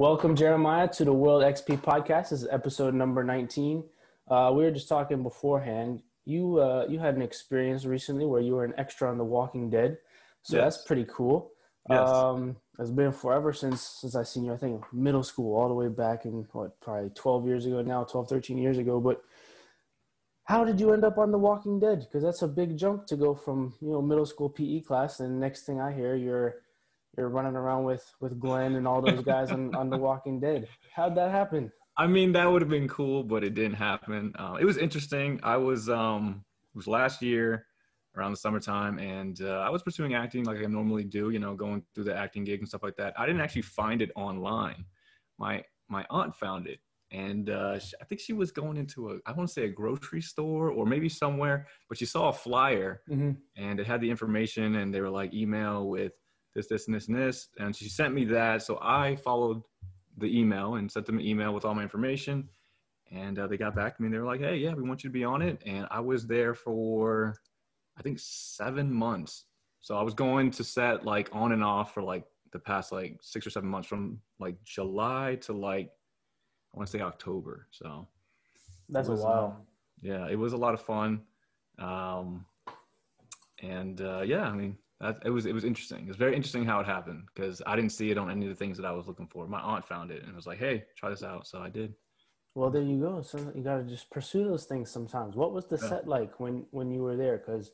Welcome, Jeremiah, to the World XP podcast. This is episode number 19. We were just talking beforehand. You had an experience recently where you were an extra on The Walking Dead. So Yes. that's pretty cool. Yes. It's been forever since I seen you, I think middle school, all the way back in, probably 12 years ago now, 12, 13 years ago. But how did you end up on The Walking Dead? Because that's a big jump to go from, middle school PE class. And next thing I hear, you're running around with Glenn and all those guys on The Walking Dead. How'd that happen? I mean, that would have been cool, but it didn't happen. It was interesting. It was last year around the summertime, and I was pursuing acting like I normally do, going through the acting gigs and stuff like that. I didn't actually find it online. My aunt found it, and I think she was going into I want to say a grocery store or maybe somewhere, but she saw a flyer, and it had the information, and they were like, email with this, and this, and this. And she sent me that. So I followed the email and sent them an email with all my information. And they got back to me and they were like, hey, yeah, we want you to be on it. And I was there for, I think, 7 months. So I was going to set like on and off for like the past like 6 or 7 months, from like July to like, I want to say October. So That's a while. Yeah, it was a lot of fun. Yeah, I mean, it was interesting. It was very interesting how it happened because I didn't see it on any of the things that I was looking for. My aunt found it and was like, hey, try this out. So I did. Well, there you go. So you got to just pursue those things sometimes. What was the set like when you were there? Because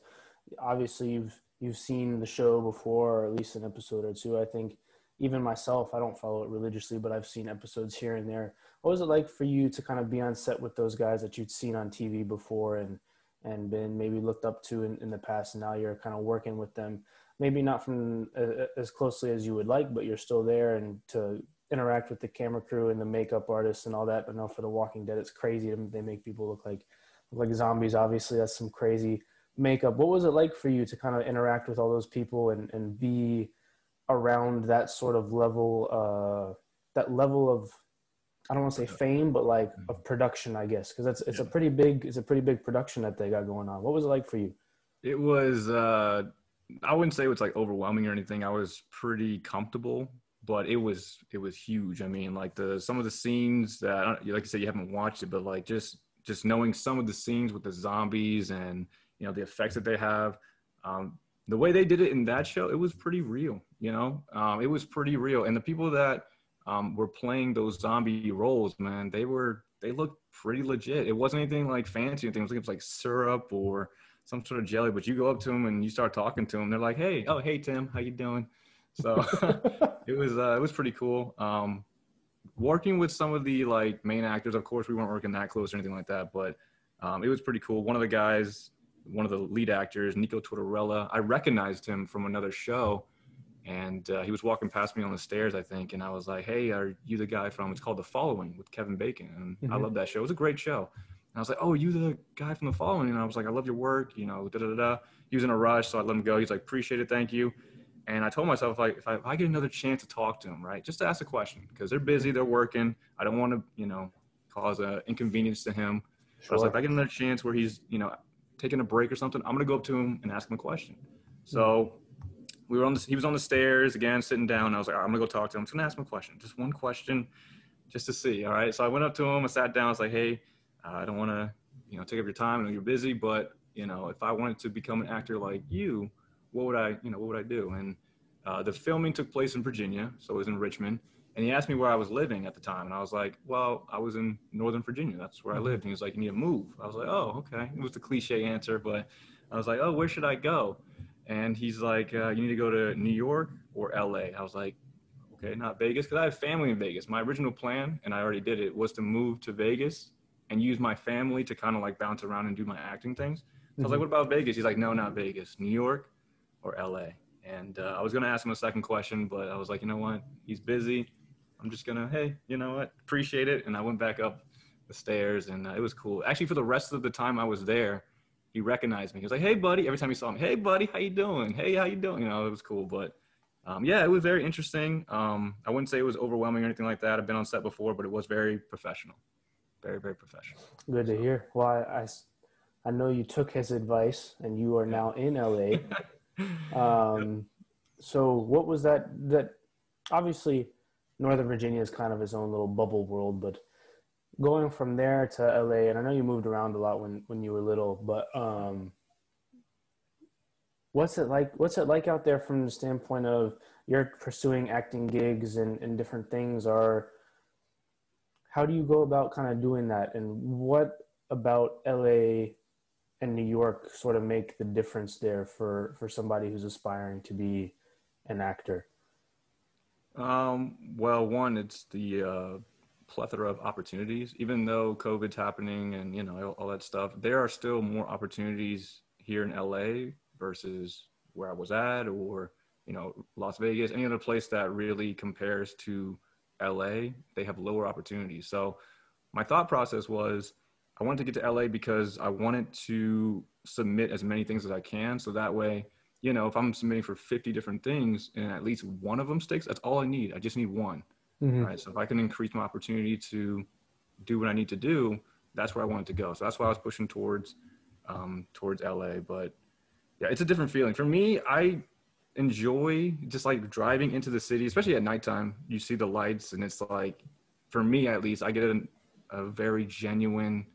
obviously you've seen the show before, or at least an episode or two. I think even myself, I don't follow it religiously, but I've seen episodes here and there. What was it like for you to kind of be on set with those guys that you'd seen on TV before and been maybe looked up to in the past, and now you're kind of working with them, maybe not from as closely as you would like, but you're still there, and to interact with the camera crew and the makeup artists and all that. I know for The Walking Dead, it's crazy. They make people look like zombies. Obviously, that's some crazy makeup. What was it like for you to kind of interact with all those people and be around that sort of level of, I don't want to say fame, but like of production, I guess, because it's a pretty big production that they got going on. What was it like for you? It was, I wouldn't say it was like overwhelming or anything. I was pretty comfortable, but it was huge. I mean, like some of the scenes that, like you said, you haven't watched it, but like just knowing some of the scenes with the zombies and, the effects that they have, the way they did it in that show, it was pretty real, it was pretty real. And the people that were playing those zombie roles, man, they looked pretty legit. It wasn't anything like fancy or anything. It was like syrup or some sort of jelly, but you go up to them and you start talking to them. They're like, hey, Tim, how you doing? So it was pretty cool. Working with some of the like main actors, of course, we weren't working that close or anything like that, but it was pretty cool. One of the guys, one of the lead actors, Nico Tortorella, I recognized him from another show. And he was walking past me on the stairs, I think. And I was like, hey, are you the guy from, it's called The Following with Kevin Bacon. And I love that show. It was a great show. And I was like, oh, you the guy from The Following? And I was like, I love your work, da-da-da-da. He was in a rush, so I let him go. He's like, appreciate it, thank you. And I told myself, like, if I get another chance to talk to him, right, just to ask a question, because they're busy, they're working. I don't want to, cause an inconvenience to him. Sure. But I was like, if I get another chance where he's, taking a break or something, I'm going to go up to him and ask him a question. So he was on the stairs again, sitting down. I was like, all right, I'm gonna go talk to him. I'm just gonna ask him a question, just one question, just to see. All right. So I went up to him, I sat down. I was like, hey, I don't want to, take up your time. I know you're busy, but if I wanted to become an actor like you, what would I do? And the filming took place in Virginia, so it was in Richmond. And he asked me where I was living at the time, and I was like, well, I was in Northern Virginia. That's where I lived. And he was like, you need to move. I was like, oh, okay. It was the cliche answer, but I was like, oh, where should I go? And he's like, you need to go to New York or LA. I was like, okay, not Vegas, because I have family in Vegas. My original plan, and I already did it, was to move to Vegas and use my family to kind of like bounce around and do my acting things. So I was like, what about Vegas? He's like, no, not Vegas, New York or LA. And I was going to ask him a second question, but I was like, you know what? He's busy. I'm just going to, hey, you know what? Appreciate it. And I went back up the stairs, and it was cool. Actually, for the rest of the time I was there, he recognized me. He was like, hey, buddy. Every time he saw me, hey, buddy, how you doing? Hey, how you doing? It was cool. But, yeah, it was very interesting. I wouldn't say it was overwhelming or anything like that. I've been on set before, but it was very professional. Very, very professional. Good to hear. Well, I know you took his advice, and you are now in LA. So what was that obviously Northern Virginia is kind of its own little bubble world, but going from there to LA, and I know you moved around a lot when you were little, but what's it like? What's it like out there from the standpoint of you're pursuing acting gigs and different things? Or how do you go about kind of doing that? And what about LA and New York sort of make the difference there for somebody who's aspiring to be an actor? Well, one, it's the plethora of opportunities. Even though COVID's happening and all that stuff, there are still more opportunities here in LA versus where I was at, or Las Vegas, any other place that really compares to LA. They have lower opportunities. So my thought process was I wanted to get to LA because I wanted to submit as many things as I can, so that way, if I'm submitting for 50 different things and at least one of them sticks, that's all I need. I just need one. Mm-hmm. Right. So if I can increase my opportunity to do what I need to do, that's where I wanted to go. So that's why I was pushing towards LA. But yeah, it's a different feeling. For me, I enjoy just like driving into the city, especially at nighttime. You see the lights, and it's like, for me at least, I get a very genuine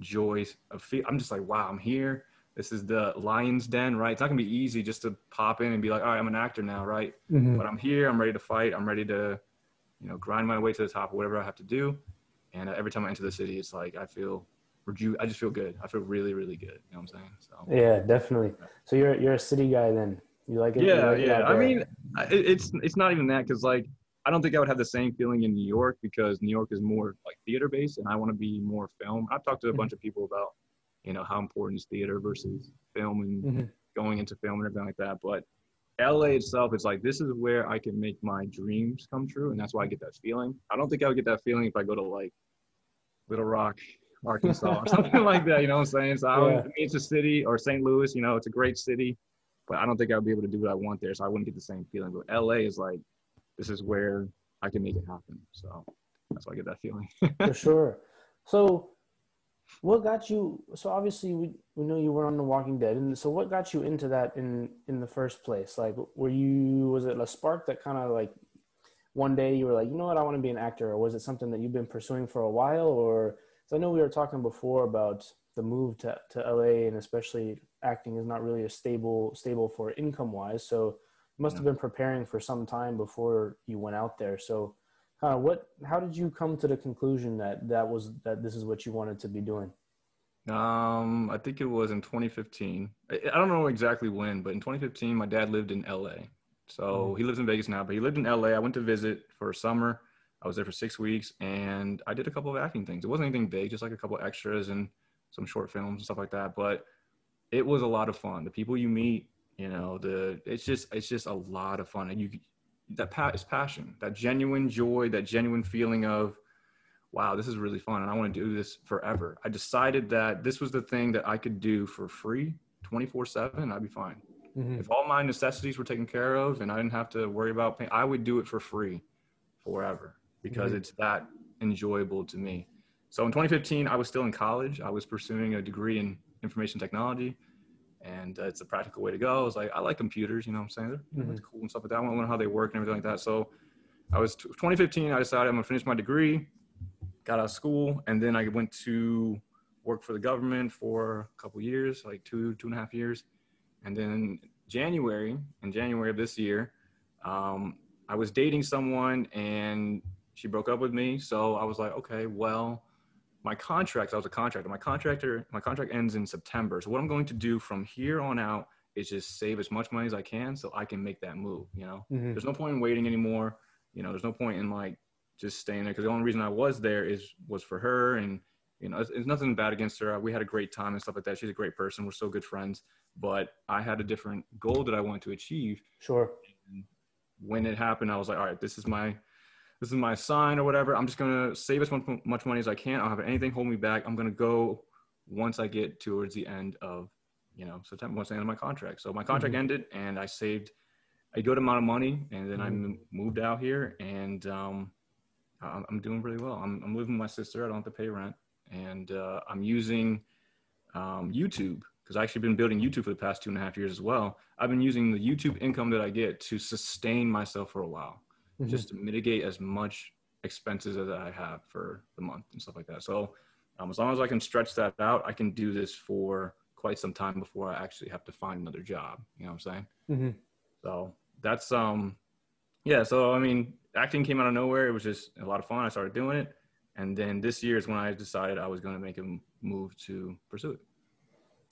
joy of feel. I'm just like, wow, I'm here. This is the lion's den, right? It's not gonna be easy just to pop in and be like, all right, I'm an actor now, right? Mm-hmm. But I'm here. I'm ready to fight. I'm ready to grind my way to the top, whatever I have to do. And every time I enter the city, it's like I just feel good. I feel really, really good. You know what I'm saying? So Yeah, definitely. So you're a city guy then. You like it? You yeah, like it yeah. out I there? mean, it's not even that, because like I don't think I would have the same feeling in New York, because New York is more like theater based, and I want to be more film. I've talked to a bunch of people about how important is theater versus film, and Mm-hmm. going into film and everything like that. But LA itself is like, this is where I can make my dreams come true, and that's why I get that feeling. I don't think I would get that feeling if I go to like Little Rock, Arkansas, or something like that. You know what I'm saying? So Yeah. it's a city, or St. Louis. It's a great city, but I don't think I would be able to do what I want there. So I wouldn't get the same feeling. But LA is like, this is where I can make it happen. So that's why I get that feeling. For sure. So what got you, so obviously we know you were on The Walking Dead, and so what got you into that in the first place? Like, was it a spark that kind of like one day you were like, you know what, I want to be an actor? Or was it something that you've been pursuing for a while? Or, so I know we were talking before about the move to LA, and especially acting is not really a stable for income wise. So you must have been preparing for some time before you went out there. So kind of how did you come to the conclusion that this is what you wanted to be doing? I think it was in 2015. I don't know exactly when, but in 2015, my dad lived in LA. So he lives in Vegas now, but he lived in LA. I went to visit for a summer. I was there for 6 weeks, and I did a couple of acting things. It wasn't anything big, just like a couple of extras and some short films and stuff like that. But it was a lot of fun. The people you meet, it's just a lot of fun. And it's passion, that genuine joy, that genuine feeling of, wow, this is really fun, and I want to do this forever. I decided that this was the thing that I could do for free 24/7. I'd be fine. Mm-hmm. If all my necessities were taken care of and I didn't have to worry about paying, I would do it for free forever, because it's that enjoyable to me. So in 2015, I was still in college. I was pursuing a degree in information technology, and it's a practical way to go. I was like, I like computers, you know what I'm saying? It's cool and stuff like that. I want to learn how they work and everything like that. So 2015, I decided I'm going to finish my degree, got out of school, and then I went to work for the government for a couple years, like two and a half years. And then in January of this year, I was dating someone, and she broke up with me. So I was like, okay, well, I was a contractor. My contract ends in September. So what I'm going to do from here on out is just save as much money as I can so I can make that move. Mm-hmm. There's no point in waiting anymore. There's no point in like just staying there, because the only reason I was there was for her. And it's nothing bad against her. We had a great time and stuff like that. She's a great person. We're still good friends. But I had a different goal that I wanted to achieve. Sure. And when it happened, I was like, all right, this is my sign or whatever. I'm just going to save as much money as I can. I don't have anything hold me back. I'm going to go once I get towards the end of, September, once the end of my contract. So my contract ended, and I saved a good amount of money, and then I moved out here, and I'm doing really well. I'm living with my sister. I don't have to pay rent, and I'm using YouTube, because I've actually been building YouTube for the past 2.5 years as well. I've been using the YouTube income that I get to sustain myself for a while. just to mitigate as much expenses as I have for the month and stuff like that. So as long as I can stretch that out, I can do this for quite some time before I actually have to find another job. You know what I'm saying? So that's, yeah. So, I mean, acting came out of nowhere. It was just a lot of fun. I started doing it. And then this year is when I decided I was going to make a move to pursue it.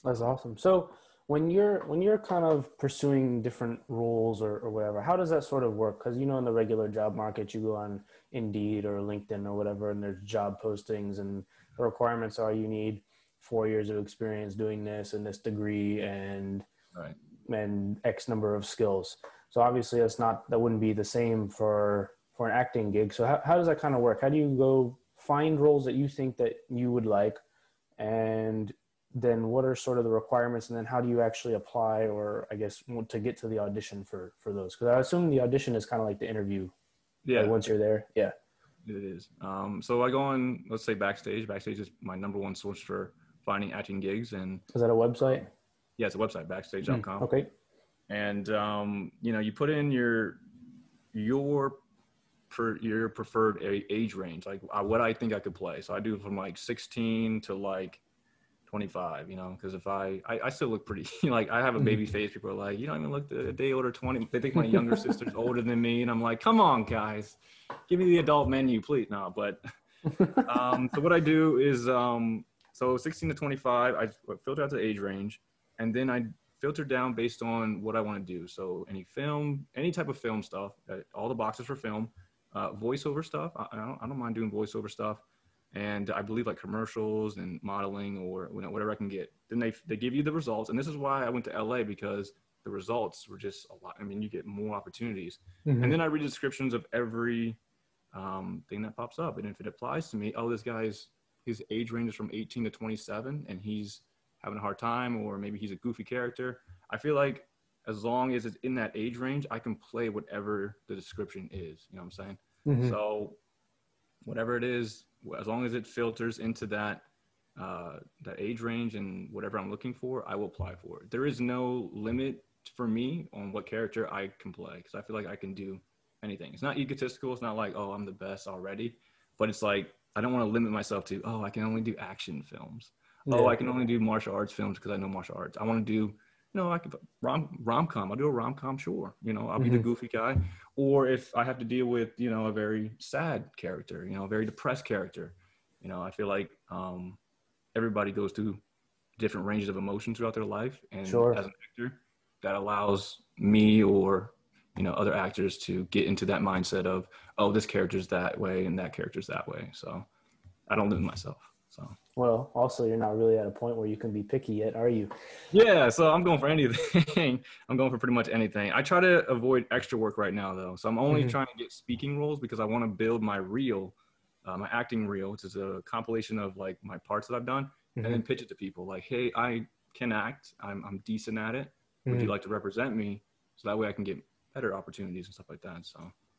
That's awesome. So when you're kind of pursuing different roles or whatever, how does that sort of work? Because, you know, in the regular job market, you go on Indeed or LinkedIn or whatever, and there's job postings, and the requirements are you need 4 years of experience doing this and this degree and Right. and X number of skills. So obviously that wouldn't be the same for an acting gig. So how does that kind of work? How do you go find roles that you think that you would like, and then what are sort of the requirements, and then how do you actually apply, or I guess to get to the audition for those? Because I assume the audition is kind of like the interview. Yeah. Like once you're there. Yeah. It is. So I go on, let's say Backstage. Backstage is my number one source for finding acting gigs. And is that a website? Yeah, it's a website, backstage.com. Okay. And, you know, you put in your preferred age range, like what I think I could play. So I do from like 16 to like 25, you know, because if I still look pretty, like I have a baby face. People are like, you don't even look a day older, 20. They think my younger sister's older than me. And I'm like, come on, guys, give me the adult menu, please. No, but so what I do is, so 16 to 25, I filter out the age range, and then I filter down based on what I want to do. So any type of film stuff, all the boxes for film, voiceover stuff. I don't mind doing voiceover stuff. And I believe like commercials and modeling, or whatever I can get. Then they give you the results. And this is why I went to LA, because the results were just a lot. I mean, you get more opportunities. And then I read the descriptions of every thing that pops up. And if it applies to me, oh, this guy's, his age range is from 18 to 27 and he's having a hard time, or maybe he's a goofy character. I feel like as long as it's in that age range, I can play whatever the description is. You know what I'm saying? So whatever it is, as long as it filters into that age range and whatever I'm looking for, I will apply for it. There is no limit for me on what character I can play, because I feel like I can do anything. It's not egotistical. It's not like, oh, I'm the best already. But it's like, I don't want to limit myself to, oh, I can only do action films. Yeah. Oh, I can only do martial arts films because I know martial arts. I want to do, you know, I could rom-com. I'll do a rom-com, sure. You know, I'll be the goofy guy. Or if I have to deal with, you know, a very sad character, you know, a very depressed character, you know, I feel like everybody goes through different ranges of emotion throughout their life. And as an actor, that allows me, or, you know, other actors to get into that mindset of, oh, this character's that way and that character's that way. So I don't limit myself. So. Well, also, you're not really at a point where you can be picky yet, are you? Yeah, so I'm going for anything. I'm going for pretty much anything. I try to avoid extra work right now, though. So I'm only trying to get speaking roles, because I want to build my reel, my acting reel, which is a compilation of like my parts that I've done, and then pitch it to people. Like, hey, I can act. I'm decent at it. Would you like to represent me? So that way I can get better opportunities and stuff like that.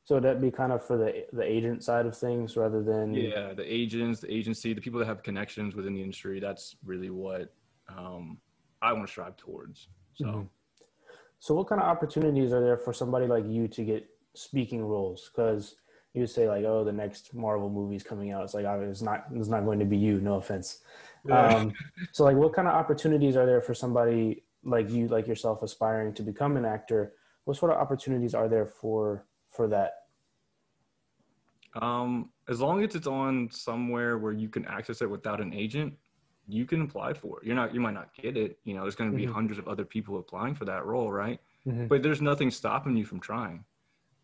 So that'd be kind of for the agent side of things rather than... Yeah, the agents, the agency, the people that have connections within the industry. That's really what I want to strive towards. So what kind of opportunities are there for somebody like you to get speaking roles? Because you would say like, oh, the next Marvel movie's coming out. It's like, it's not going to be you, no offense. Yeah. So like, what kind of opportunities are there for somebody like you, like yourself, aspiring to become an actor? What sort of opportunities are there for that? As long as it's on somewhere where you can access it without an agent, you can apply for it. You might not get it. You know, there's going to be hundreds of other people applying for that role, right? But there's nothing stopping you from trying.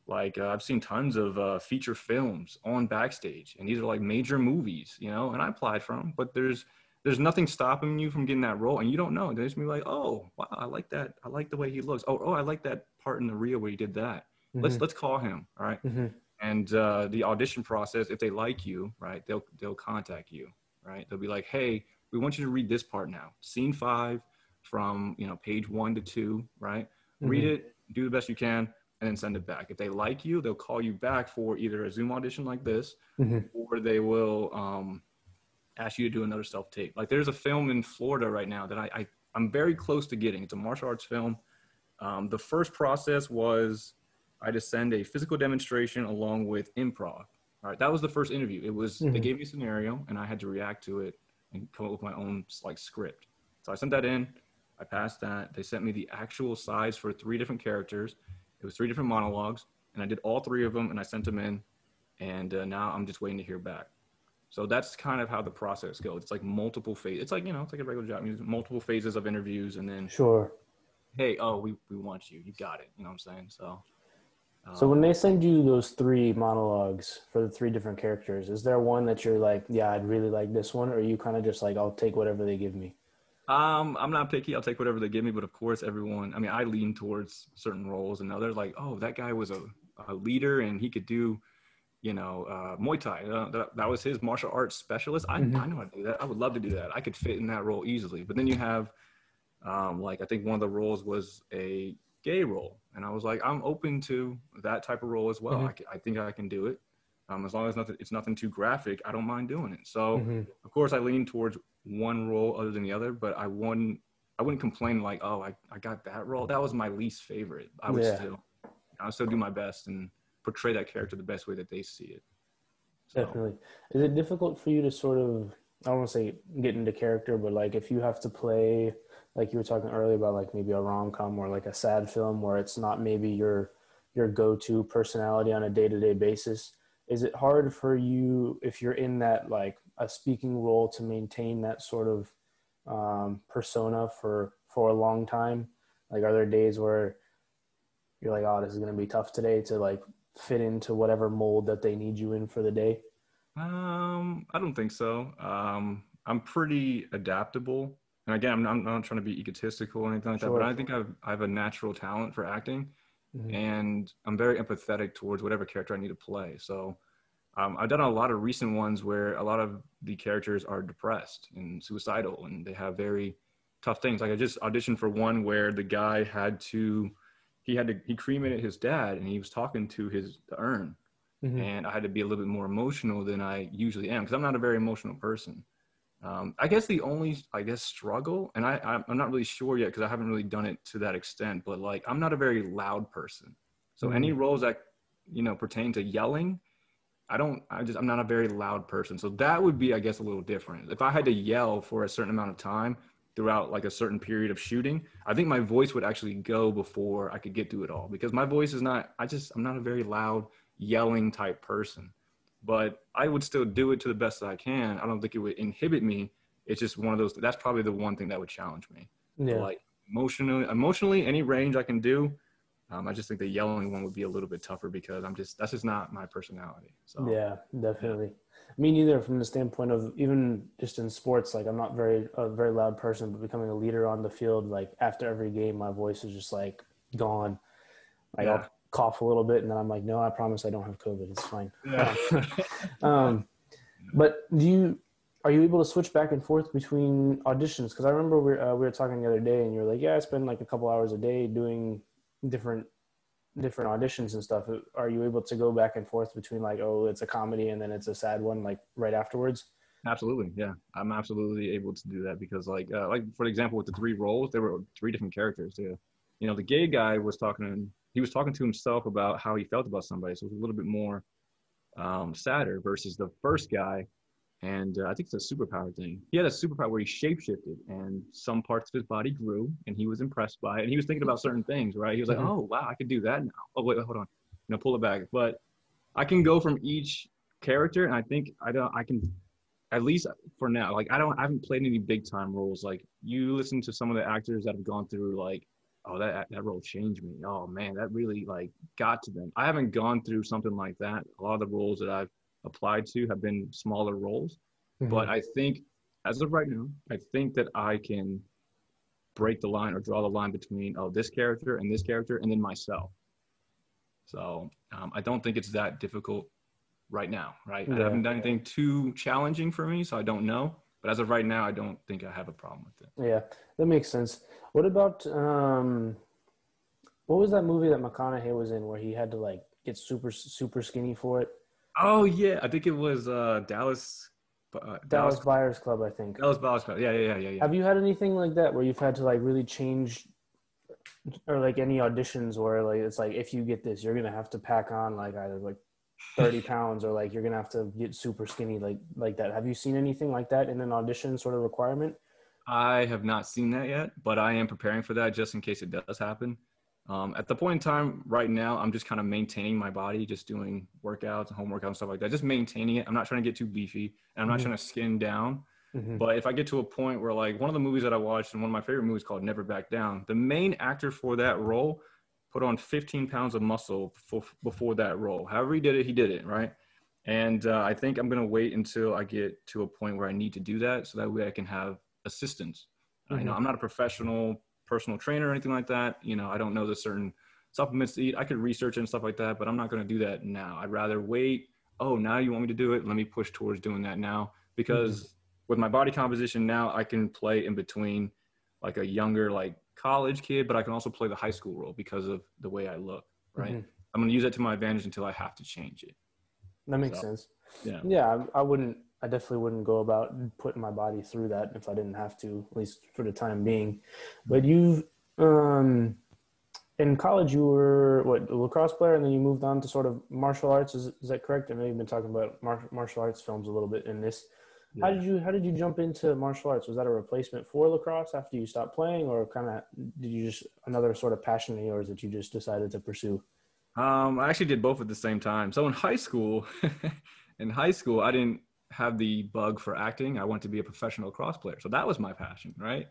Like I've seen tons of feature films on Backstage, and these are like major movies, you know, and I applied for them, but there's nothing stopping you from getting that role, and you don't know. There's me like, oh, wow, I like that. I like the way he looks. Oh, I like that part in the reel where he did that. Let's call him, all right? And the audition process, if they like you, right, they'll contact you, right? They'll be like, hey, we want you to read this part now. Scene 5 from, you know, page 1 to 2, right? Read it, do the best you can, and then send it back. If they like you, they'll call you back for either a Zoom audition like this, or they will ask you to do another self-tape. Like there's a film in Florida right now that I'm very close to getting. It's a martial arts film. The first process was I had to send a physical demonstration along with improv. All right, that was the first interview. It was they gave me a scenario and I had to react to it and come up with my own like script. So I sent that in. I passed that. They sent me the actual size for 3 different characters. It was 3 different monologues, and I did all 3 of them and I sent them in. And now I'm just waiting to hear back. So that's kind of how the process goes. It's like multiple phases. It's like, it's like a regular job. Multiple phases of interviews, and then Sure. Hey, oh, we want you. You got it. You know what I'm saying? So when they send you those 3 monologues for the 3 different characters, is there one that you're like, yeah, I'd really like this one, or are you kind of just like, I'll take whatever they give me? I'm not picky. I'll take whatever they give me, but of course, I lean towards certain roles, and others like, oh, that guy was a leader, and he could do, Muay Thai. That was his martial arts specialist. I know how to do that. I would love to do that. I could fit in that role easily. But then you have, I think one of the roles was a gay role, and I was like, I'm open to that type of role as well. I think I can do it. As long as it's nothing too graphic, I don't mind doing it. So of course I lean towards one role other than the other, but I wouldn't complain like, oh, I got that role. That was my least favorite. I would still do my best and portray that character the best way that they see it. So. Definitely. Is it difficult for you to sort of, I don't want to say get into character, but like if you have to play, like you were talking earlier about like maybe a rom-com or like a sad film where it's not maybe your go-to personality on a day-to-day basis, is it hard for you if you're in that like a speaking role to maintain that sort of persona for a long time? Like are there days where you're like, oh, this is going to be tough today to like fit into whatever mold that they need you in for the day? I don't think so. I'm pretty adaptable. And again, I'm not trying to be egotistical or anything like that, but I think I have a natural talent for acting, and I'm very empathetic towards whatever character I need to play. So I've done a lot of recent ones where a lot of the characters are depressed and suicidal, and they have very tough things. Like I just auditioned for one where the guy he cremated his dad, and he was talking to the urn, and I had to be a little bit more emotional than I usually am because I'm not a very emotional person. I guess the only, struggle, and I'm not really sure yet because I haven't really done it to that extent, but like, I'm not a very loud person. So any roles that, pertain to yelling, I'm not a very loud person. So that would be, I guess, a little different. If I had to yell for a certain amount of time throughout like a certain period of shooting, I think my voice would actually go before I could get through it all because my voice is I'm not a very loud yelling type person. But I would still do it to the best that I can. I don't think it would inhibit me. It's just one of those, that's probably the one thing that would challenge me. Yeah. Like emotionally, any range I can do. I just think the yelling one would be a little bit tougher because that's just not my personality. So yeah, definitely. Me neither from the standpoint of even just in sports, like I'm not a very loud person, but becoming a leader on the field, like after every game, my voice is just like gone. Like I'll cough a little bit and then I'm like, no, I promise I don't have COVID. It's fine. Yeah. But are you able to switch back and forth between auditions? Because I remember we were talking the other day and you're like, yeah, I spend like a couple hours a day doing different auditions and stuff. Are you able to go back and forth between like, oh, it's a comedy and then it's a sad one, like right afterwards? Absolutely. Yeah. I'm absolutely able to do that because like for example, with the 3 roles, there were 3 different characters too. The gay guy was talking to himself about how he felt about somebody. So it was a little bit more sadder versus the first guy. And I think it's a superpower thing. He had a superpower where he shapeshifted and some parts of his body grew and he was impressed by it. And he was thinking about certain things, right? He was like, oh, wow, I could do that now. Oh, wait, hold on. Pull it back. But I can go from each character. And I think I can, at least for now, like I haven't played any big time roles. Like you listen to some of the actors that have gone through like, oh, that role changed me. Oh man, that really like got to them. I haven't gone through something like that. A lot of the roles that I've applied to have been smaller roles, but I think as of right now, I think that I can break the line or draw the line between this character and then myself. So I don't think it's that difficult right now, right? Yeah. I haven't done anything too challenging for me, so I don't know. But as of right now, I don't think I have a problem with it. Yeah, that makes sense. What about what was that movie that McConaughey was in where he had to like get super skinny for it? Oh yeah, I think it was Dallas Buyers Club, I think. Dallas Buyers Club. Yeah. Have you had anything like that where you've had to like really change or like any auditions where like it's like if you get this, you're gonna have to pack on like either like 30 pounds or like you're gonna have to get super skinny like that. Have you seen anything like that in an audition sort of requirement? I have not seen that yet, but I am preparing for that just in case it does happen. At the point in time right now, I'm just kind of maintaining my body, just doing workouts and home workouts and stuff like that, just maintaining it. I'm not trying to get too beefy, and I'm not trying to skin down. But if I get to a point where, like, one of the movies that I watched, and one of my favorite movies called Never Back Down, the main actor for that role put on 15 pounds of muscle before that role. However he did it, right? And I think I'm going to wait until I get to a point where I need to do that so that way I can have assistance. You know, I'm not a professional personal trainer or anything like that. You know, I don't know the certain supplements to eat. I could research and stuff like that, but I'm not going to do that now. I'd rather wait. Oh, now you want me to do it? Let me push towards doing that now, because with my body composition now, I can play in between like a younger, like college kid, but I can also play the high school role because of the way I look, right? I'm going to use that to my advantage until I have to change it. That makes sense. Yeah. Yeah, I definitely wouldn't go about putting my body through that if I didn't have to, at least for the time being. But you've, in college, you were a lacrosse player, and then you moved on to sort of martial arts. Is that correct? I know you've been talking about martial arts films a little bit in this. Yeah. How did you jump into martial arts? Was that a replacement for lacrosse after you stopped playing, or kind of did you just another sort of passion of yours that you just decided to pursue? I actually did both at the same time. So in high school, I didn't have the bug for acting. I wanted to be a professional lacrosse player. So that was my passion, right?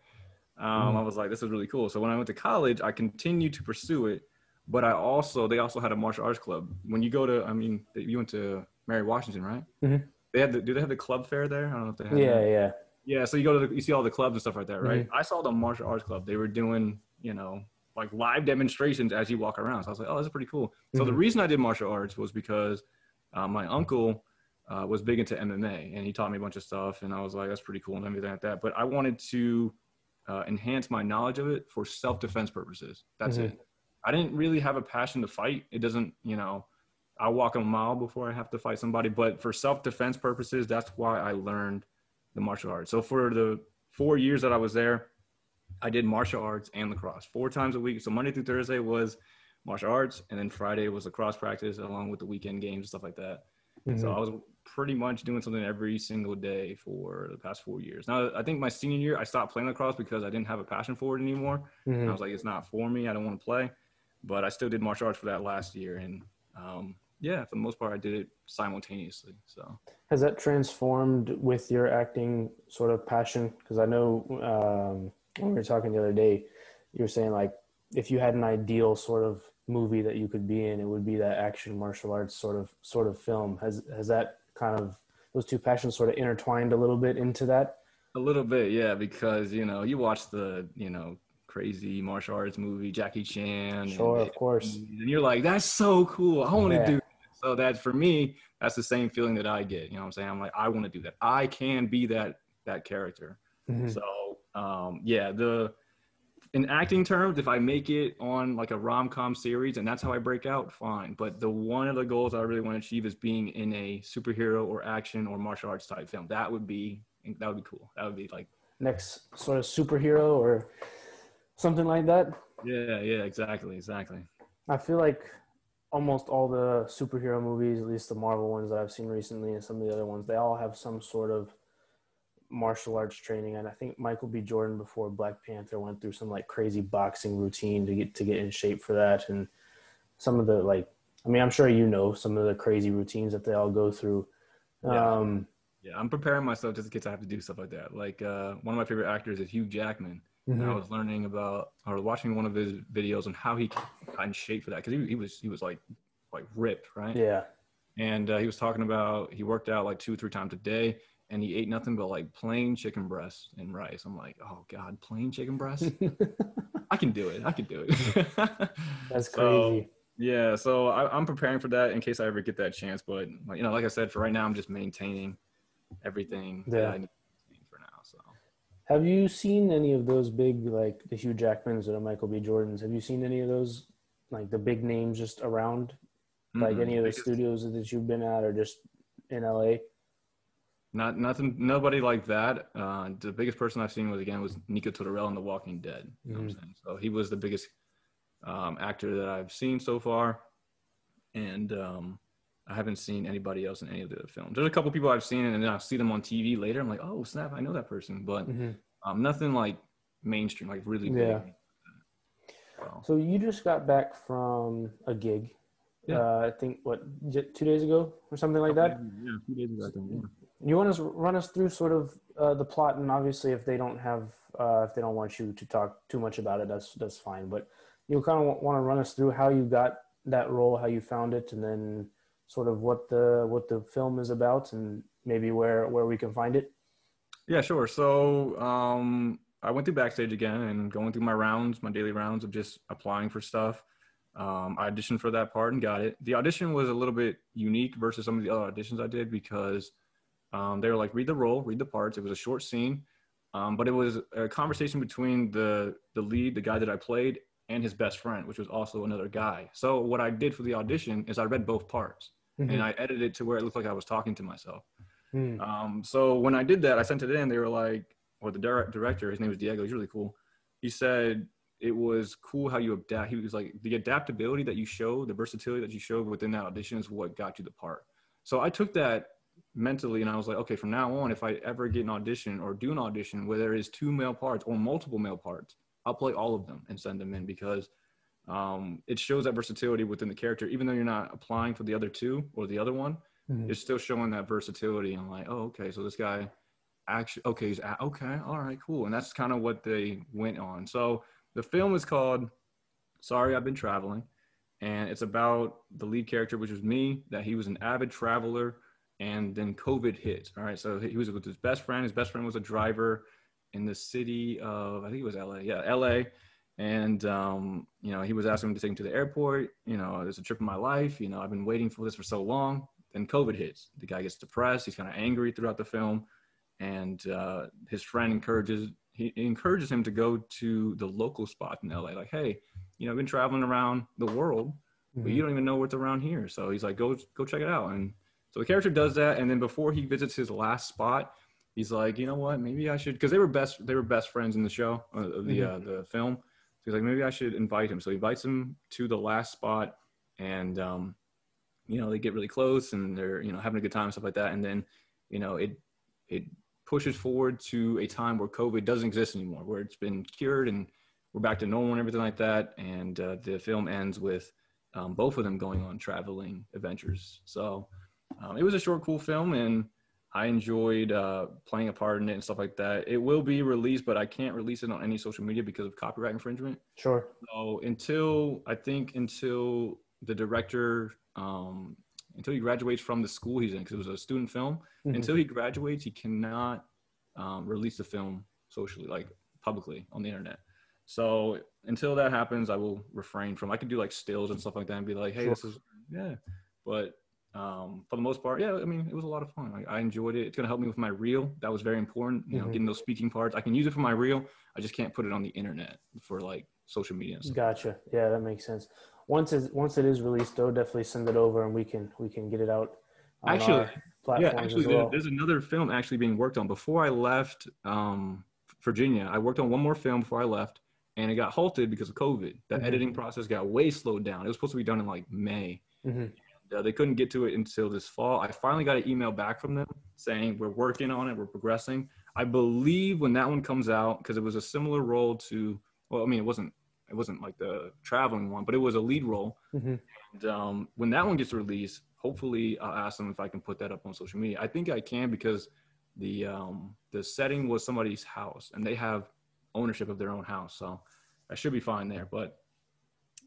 I was like, this is really cool. So when I went to college, I continued to pursue it, but they also had a martial arts club. When you go to, you went to Mary Washington, right? Do they have the club fair there? I don't know if they have. Yeah. So you see all the clubs and stuff like that, right? I saw the martial arts club. They were doing, like live demonstrations as you walk around. So I was like, oh, that's pretty cool. So the reason I did martial arts was because my uncle was big into MMA, and he taught me a bunch of stuff, and I was like, that's pretty cool and everything like that. But I wanted to enhance my knowledge of it for self-defense purposes. That's it. I didn't really have a passion to fight. It doesn't, I'll walk a mile before I have to fight somebody. But for self-defense purposes, that's why I learned the martial arts. So for the 4 years that I was there, I did martial arts and lacrosse 4 times a week. So Monday through Thursday was martial arts, and then Friday was lacrosse practice along with the weekend games and stuff like that. So I was pretty much doing something every single day for the past 4 years. Now, I think my senior year, I stopped playing lacrosse because I didn't have a passion for it anymore. I was like, it's not for me. I don't want to play. But I still did martial arts for that last year. And for the most part, I did it simultaneously. So has that transformed with your acting sort of passion? Because I know when we were talking the other day, you were saying like if you had an ideal sort of movie that you could be in, it would be that action martial arts sort of film. Has that kind of those two passions sort of intertwined a little bit into that? A little bit, yeah, because you watch the crazy martial arts movie, Jackie Chan. Sure, of course. And you're like, that's so cool. I want to do that. So that for me, that's the same feeling that I get. You know what I'm saying? I'm like, I want to do that. I can be that character. So in acting terms, if I make it on like a rom-com series and that's how I break out, fine. But one of the goals I really want to achieve is being in a superhero or action or martial arts type film. That would be cool. That would be like next sort of superhero or something like that. Yeah, exactly. I feel like almost all the superhero movies, at least the Marvel ones that I've seen recently and some of the other ones, they all have some sort of martial arts training. And I think Michael B. Jordan before Black Panther went through some like crazy boxing routine to get in shape for that. And some of the I'm sure some of the crazy routines that they all go through. Yeah, I'm preparing myself just in case I have to do stuff like that. Like one of my favorite actors is Hugh Jackman. And I was learning watching one of his videos on how he got in shape for that, because he was like ripped, right? Yeah. And he was talking about he worked out like 2-3 times a day, and he ate nothing but like plain chicken breast and rice. I'm like, oh God, plain chicken breast? I can do it. That's crazy. So I'm preparing for that in case I ever get that chance. But like I said, for right now, I'm just maintaining everything that I need for now. So. Have you seen any of those big, like the Hugh Jackmans or the Michael B. Jordans? Have you seen any of those, like the big names just around, like any of the studios that you've been at or just in LA? Nobody like that. The biggest person I've seen was Nico Tortorella in The Walking Dead. You know what I'm saying? So he was the biggest actor that I've seen so far, and I haven't seen anybody else in any of the films. There's a couple people I've seen, and then I'll see them on TV later. I'm like, oh snap, I know that person, but nothing like mainstream, like really big. So you just got back from a gig. I think 2 days ago or something like that. Yeah, 2 days ago, I think. Yeah. You want to run us through sort of the plot, and obviously if they don't want you to talk too much about it, that's fine. But you kind of want to run us through how you got that role, how you found it, and then sort of what the film is about, and maybe where we can find it. Yeah, sure. So I went through Backstage again and going through my daily rounds of just applying for stuff. I auditioned for that part and got it. The audition was a little bit unique versus some of the other auditions I did because they were like, read the role, read the parts. It was a short scene, but it was a conversation between the lead, the guy that I played, and his best friend, which was also another guy. So what I did for the audition is I read both parts and I edited it to where it looked like I was talking to myself. So when I did that, I sent it in. They were like, or the director, his name was Diego, he's really cool. He said, it was cool how you adapt. He was like, the adaptability that you show, the versatility that you showed within that audition is what got you the part. So I took that mentally and I was like, okay, from now on, if I ever get an audition or do an audition where there is 2 male parts or multiple male parts, I'll play all of them and send them in because it shows that versatility within the character. Even though you're not applying for the other 2 or the other one, it's still showing that versatility. I'm like, oh, okay, so this guy actually, okay, okay, all right, cool. And that's kind of what they went on. So the film is called Sorry, I've Been Traveling. And it's about the lead character, which was me, that he was an avid traveler. And then COVID hit. All right. So he was with his best friend. His best friend was a driver in the city of, I think it was LA. Yeah, LA. And, he was asking him to take him to the airport. It's a trip of my life. I've been waiting for this for so long. Then COVID hits. The guy gets depressed. He's kind of angry throughout the film. And his friend encourages him to go to the local spot in LA. Like, hey, I've been traveling around the world, but you don't even know what's around here. So he's like, go check it out. And so the character does that. And then before he visits his last spot, he's like, you know what, maybe I should, because they were best friends in the show, the film. So he's like, maybe I should invite him. So he invites him to the last spot and, they get really close and they're, having a good time and stuff like that. And then, it pushes forward to a time where COVID doesn't exist anymore, where it's been cured and we're back to normal and everything like that. And the film ends with both of them going on traveling adventures. So it was a short, cool film, and I enjoyed playing a part in it and stuff like that. It will be released, but I can't release it on any social media because of copyright infringement. Sure. So until the director, until he graduates from the school he's in, because it was a student film, until he graduates, he cannot release the film socially, like publicly on the internet. So until that happens, I will refrain from, I can do like stills and stuff like that and be like, hey, this is, yeah. But for the most part, yeah, I mean, it was a lot of fun. I enjoyed it. It's going to help me with my reel. That was very important, getting those speaking parts. I can use it for my reel. I just can't put it on the internet for like social media and stuff. Gotcha. Yeah, that makes sense. Once it is released, though, definitely send it over and we can get it out on our platforms as well. There's another film actually being worked on. Before I left Virginia, I worked on one more film before I left, and it got halted because of COVID. The editing process got way slowed down. It was supposed to be done in like May. They couldn't get to it until this fall. I finally got an email back from them saying we're working on it, we're progressing. I believe when that one comes out, because it was a similar role to, well, I mean, it wasn't like the traveling one, but it was a lead role. And when that one gets released, hopefully I'll ask them if I can put that up on social media. I think I can because the setting was somebody's house and they have ownership of their own house. So I should be fine there. But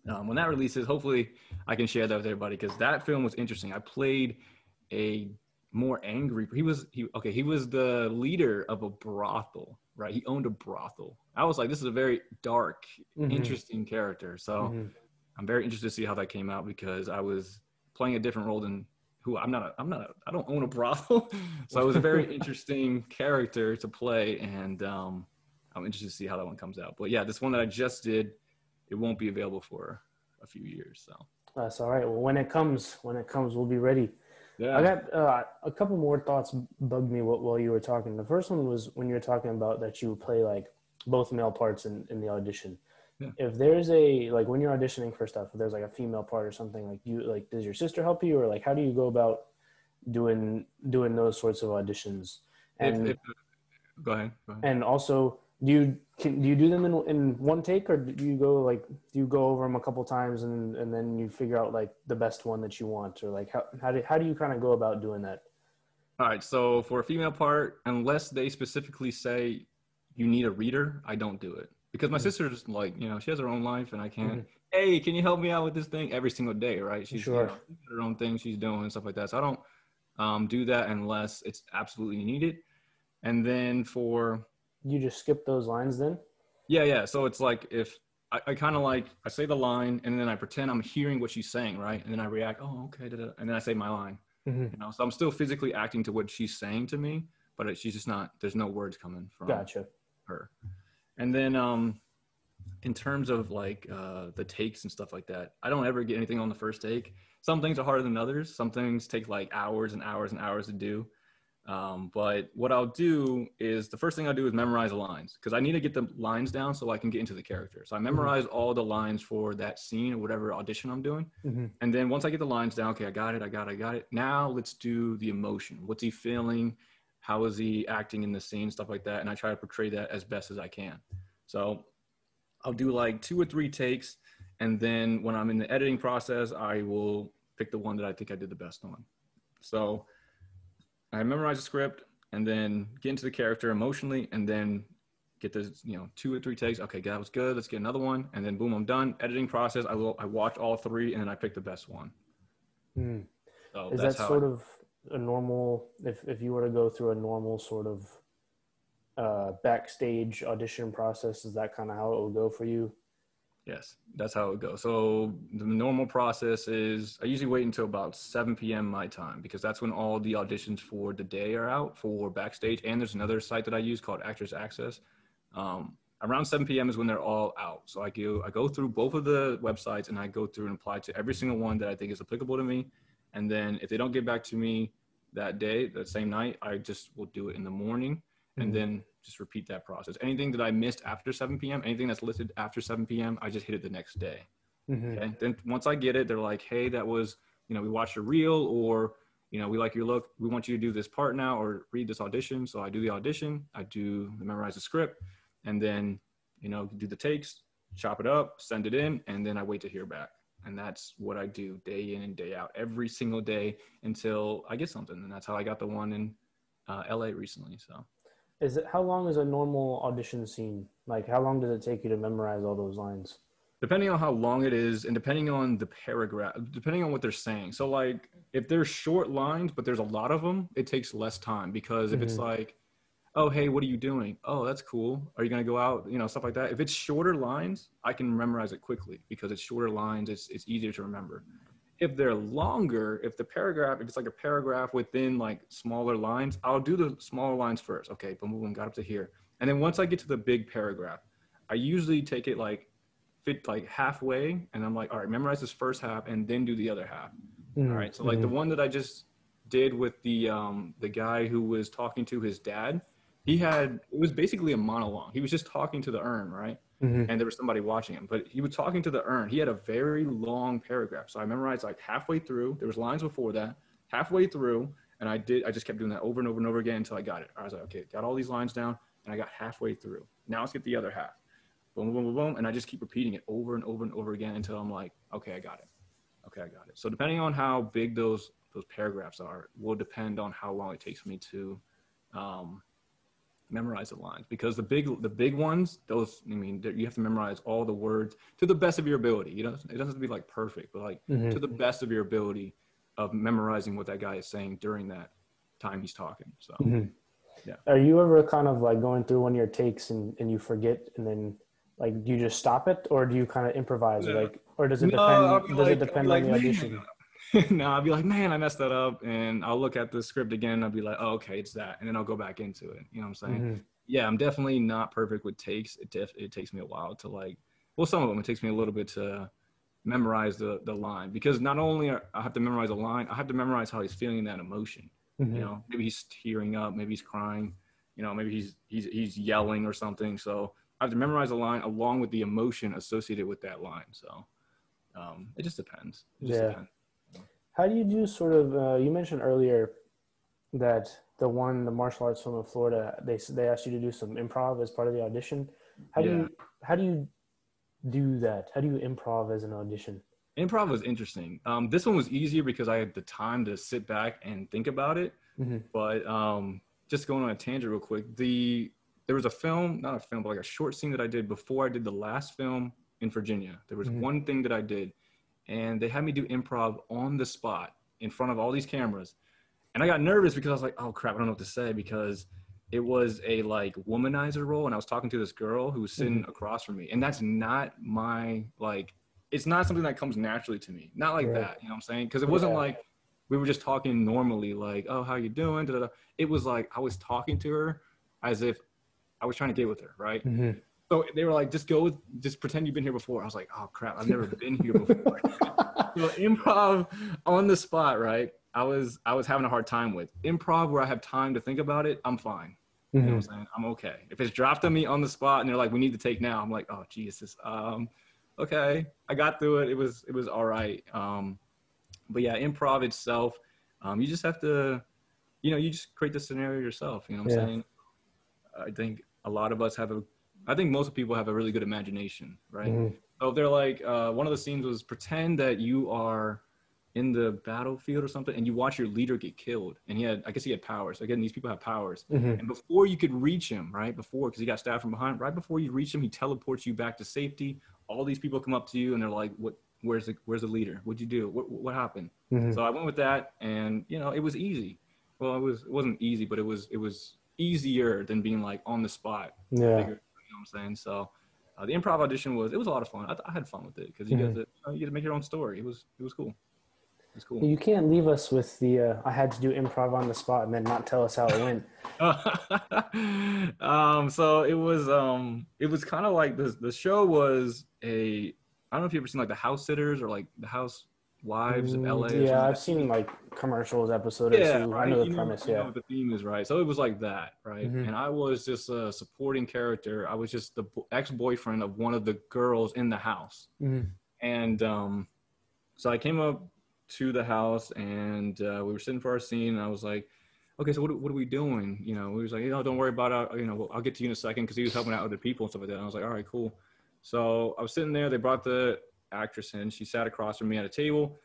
when that releases, hopefully I can share that with everybody because that film was interesting. I played a more angry, he was the leader of a brothel, right? He owned a brothel. I was like, this is a very dark, interesting character. So I'm very interested to see how that came out because I was playing a different role than I don't own a brothel. So it was a very interesting character to play. And I'm interested to see how that one comes out. But yeah, this one that I just did, it won't be available for a few years. So that's all right. Well, when it comes, we'll be ready. Yeah. I got a couple more thoughts bugged me while you were talking. The first one was when you were talking about that you play like both male parts in the audition. Yeah. if there's a, like when you're auditioning for stuff, if there's like a female part or something, like you, like, does your sister help you, or like how do you go about doing those sorts of auditions? And If go ahead. and also, do you do them in one take, or do you go over them a couple times and then you figure out like the best one that you want, or like how do you kind of go about doing that? All right. So for a female part, unless they specifically say you need a reader, I don't do it because my Mm-hmm. sister's like, she has her own life and I can't, Mm-hmm. hey, can you help me out with this thing every single day? Right. She's, Sure. her own thing she's doing and stuff like that. So I don't do that unless it's absolutely needed. And then You just skip those lines then? yeah. So it's like if I kind of like, I say the line and then I pretend I'm hearing what she's saying. Right. And then I react, oh, okay. Da-da. And then I say my line. Mm-hmm. So I'm still physically acting to what she's saying to me, but she's just not, there's no words coming from Gotcha. her. And then in terms of like the takes and stuff like that, I don't ever get anything on the first take. Some things are harder than others. Some things take like hours and hours and hours to do. But what I'll do is the first thing I'll do is memorize the lines because I need to get the lines down so I can get into the character. So I memorize all the lines for that scene or whatever audition I'm doing. Mm-hmm. And then once I get the lines down, okay, I got it. Now let's do the emotion. What's he feeling? How is he acting in the scene? Stuff like that. And I try to portray that as best as I can. So I'll do like 2 or 3 takes. And then when I'm in the editing process, I will pick the one that I think I did the best on. So I memorize the script and then get into the character emotionally and then get the 2 or 3 takes. Okay, that was good. Let's get another one. And then boom, I'm done. Editing process. I watch all 3 and then I pick the best one. Mm. So Is that sort of a normal, if you were to go through a normal sort of backstage audition process, is that kind of how it would go for you? Yes, that's how it goes. So the normal process is I usually wait until about 7 p.m. my time because that's when all the auditions for the day are out for Backstage. And there's another site that I use called Actors Access. Around 7 p.m. is when they're all out. So I go through both of the websites and I go through and apply to every single one that I think is applicable to me. And then if they don't get back to me that day, that same night, I just will do it in the morning and then just repeat that process. Anything that I missed after 7 p.m., anything that's listed after 7 p.m., I just hit it the next day. Mm-hmm. Okay. Then once I get it, they're like, hey, that was, we watched your reel or, we like your look. We want you to do this part now or read this audition. So I do the audition, memorize the script and then, do the takes, chop it up, send it in, and then I wait to hear back. And that's what I do day in and day out every single day until I get something. And that's how I got the one in LA recently. So. How long is a normal audition scene? Like, how long does it take you to memorize all those lines? Depending on how long it is and depending on the paragraph, depending on what they're saying. So like if there's short lines, but there's a lot of them, it takes less time because if it's like, oh, hey, what are you doing? Oh, that's cool. Are you going to go out? Stuff like that. If it's shorter lines, I can memorize it quickly because it's shorter lines. It's easier to remember. If they're longer, if it's like a paragraph within like smaller lines, I'll do the smaller lines first. Okay, boom, boom, got up to here. And then once I get to the big paragraph, I usually take it halfway and I'm like, all right, memorize this first half and then do the other half. All right. So like the one that I just did with the guy who was talking to his dad, it was basically a monologue. He was just talking to the urn, right? And there was somebody watching him, but he was talking to the urn. He had a very long paragraph. So I memorized like halfway through. There was lines before that, halfway through. And I just kept doing that over and over and over again until I got it. I was like, okay, got all these lines down and I got halfway through. Now let's get the other half. Boom, boom, boom, boom. And I just keep repeating it over and over and over again until I'm like, okay, I got it. Okay, I got it. So depending on how big those paragraphs are will depend on how long it takes me to memorize the lines because the big ones, you have to memorize all the words to the best of your ability. It doesn't have to be like perfect, but like to the best of your ability of memorizing what that guy is saying during that time he's talking. So yeah. Are you ever kind of like going through one of your takes and you forget and then like do you just stop it or do you kind of improvise or does it depend on the audition? No, I'll be like, man, I messed that up. And I'll look at the script again and I'll be like, oh, okay, it's that. And then I'll go back into it. You know what I'm saying? Yeah, I'm definitely not perfect with takes. It takes me a while to some of them, it takes me a little bit to memorize the line because not only I have to memorize a line, I have to memorize how he's feeling that emotion. Maybe he's tearing up, maybe he's crying, maybe he's yelling or something. So I have to memorize a line along with the emotion associated with that line. So it just depends. It just depends. How do you do sort of, you mentioned earlier that the martial arts film in Florida, they asked you to do some improv as part of the audition. How do you do that? How do you improv as an audition? Improv was interesting. This one was easier because I had the time to sit back and think about it. But just going on a tangent real quick, there was a film, not a film, but like a short scene that I did before I did the last film in Virginia. There was one thing that I did, and they had me do improv on the spot in front of all these cameras. And I got nervous because I was like, oh crap, I don't know what to say, because it was a like womanizer role. And I was talking to this girl who was sitting across from me. And that's not my, like, it's not something that comes naturally to me. Not like that, you know what I'm saying? Because it wasn't like we were just talking normally, like, oh, how you doing? Da-da-da. It was like I was talking to her as if I was trying to get with her, right? So they were like, just pretend you've been here before. I was like, oh crap, I've never been here before. So improv on the spot, right? I was having a hard time with. Improv where I have time to think about it, I'm fine. You know what I'm saying? I'm okay. If it's dropped on me on the spot and they're like, we need to take now, I'm like, oh Jesus. Okay. I got through it. It was all right. But yeah, improv itself, you just have to, you just create the scenario yourself. You know what I'm saying? I think a lot of us I think most people have a really good imagination, right? So if they're like, one of the scenes was pretend that you are in the battlefield or something and you watch your leader get killed. And I guess he had powers. Again, these people have powers. And before you could reach him, right? Because he got stabbed from behind, right before you reach him, he teleports you back to safety. All these people come up to you and they're like, where's the leader? What'd you do? What happened? So I went with that, and it was easy. Well, it wasn't easy, but it was easier than being like on the spot. You know what I'm saying? So the improv audition was a lot of fun. I had fun with it because you get to make your own story. It was cool. It's cool. You can't leave us with the I had to do improv on the spot and then not tell us how it went. So it was kind of like the show was I don't know if you've ever seen like the House Sitters or like the Housewives of LA. Yeah, I've seen like commercials episode or two. Right? I know the premise. You know what the theme is, right? So it was like that, right? And I was just a supporting character. I was just the ex-boyfriend of one of the girls in the house. And so I came up to the house and we were sitting for our scene, and I was like, okay, so what are we doing? We was like, don't worry about it. I'll get to you in a second, because he was helping out other people and stuff like that. And I was like, all right, cool. So I was sitting there. They brought the actress in. She sat across from me at a table,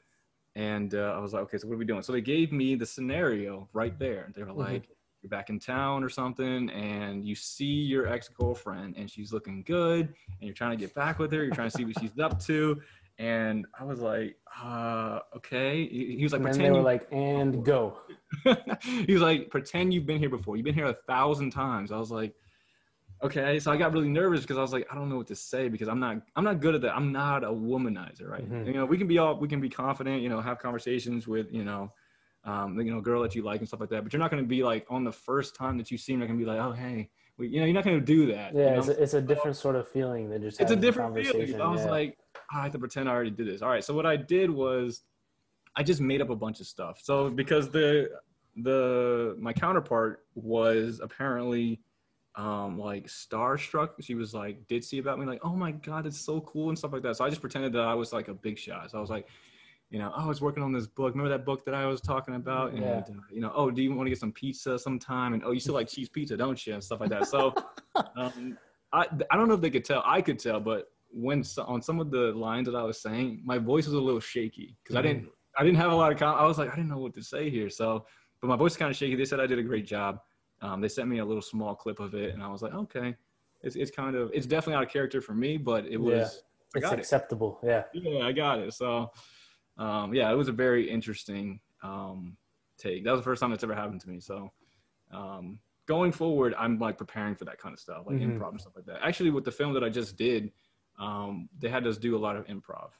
and I was like, okay, so what are we doing? So they gave me the scenario right there. They were like, you're back in town or something, and you see your ex-girlfriend, and she's looking good, and you're trying to get back with her. You're trying to see what she's up to. And I was like, okay. He was like, pretend. And they were like, and go. He was like, pretend you've been here before. You've been here 1,000 times. I was like, okay. So I got really nervous because I was like, I don't know what to say, because I'm not good at that. I'm not a womanizer, right? We can be confident, have conversations with, girl that you like and stuff like that. But you're not going to be like on the first time that you see him, you're going to be like, oh, hey, you're not going to do that. Yeah, it's a different sort of feeling than just having a different a conversation. Feeling. I was like, I have to pretend I already did this. All right. So what I did was I just made up a bunch of stuff. So because my counterpart was apparently like starstruck. She was like ditzy about me, like, oh my God, it's so cool and stuff like that. So I just pretended that I was like a big shot. So I was like, I was working on this book. Remember that book that I was talking about? And, oh, do you want to get some pizza sometime? And, oh, you still like cheese pizza, don't you? And stuff like that. So I don't know if they could tell. I could tell, but on some of the lines that I was saying, my voice was a little shaky because I didn't have a lot of I was like, I didn't know what to say here. So, but my voice is kind of shaky. They said I did a great job. They sent me a little small clip of it, and I was like, okay, it's definitely out of character for me, but it was, it's acceptable. Yeah. Yeah, I got it. So, it was a very interesting take. That was the first time that's ever happened to me. So, going forward, I'm like preparing for that kind of stuff, like improv and stuff like that. Actually, with the film that I just did, they had us do a lot of improv.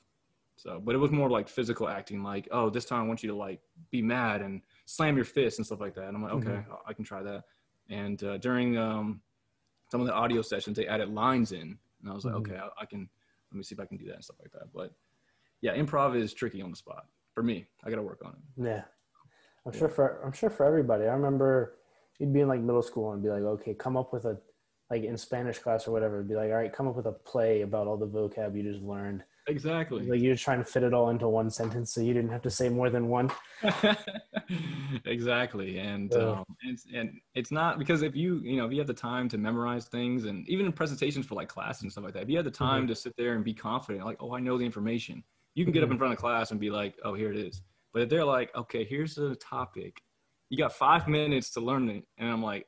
So, but it was more like physical acting, like, oh, this time I want you to like be mad and slam your fist and stuff like that. And I'm like, okay, I can try that. And during some of the audio sessions, they added lines in, and I was like, okay, let me see if I can do that and stuff like that. But yeah, improv is tricky on the spot for me. I got to work on it. Yeah, I'm sure for everybody. I remember you'd be in like middle school and be like, okay, come up with a like in Spanish class or whatever, it'd be like, all right, come up with a play about all the vocab you just learned. Exactly. Like you're trying to fit it all into one sentence, so you didn't have to say more than one. Exactly. And it's not because if you have the time to memorize things, and even in presentations for like classes and stuff like that, if you have the time to sit there and be confident, like, oh, I know the information, you can get up in front of class and be like, oh, here it is. But if they're like, okay, here's the topic, you got 5 minutes to learn it, and I'm like,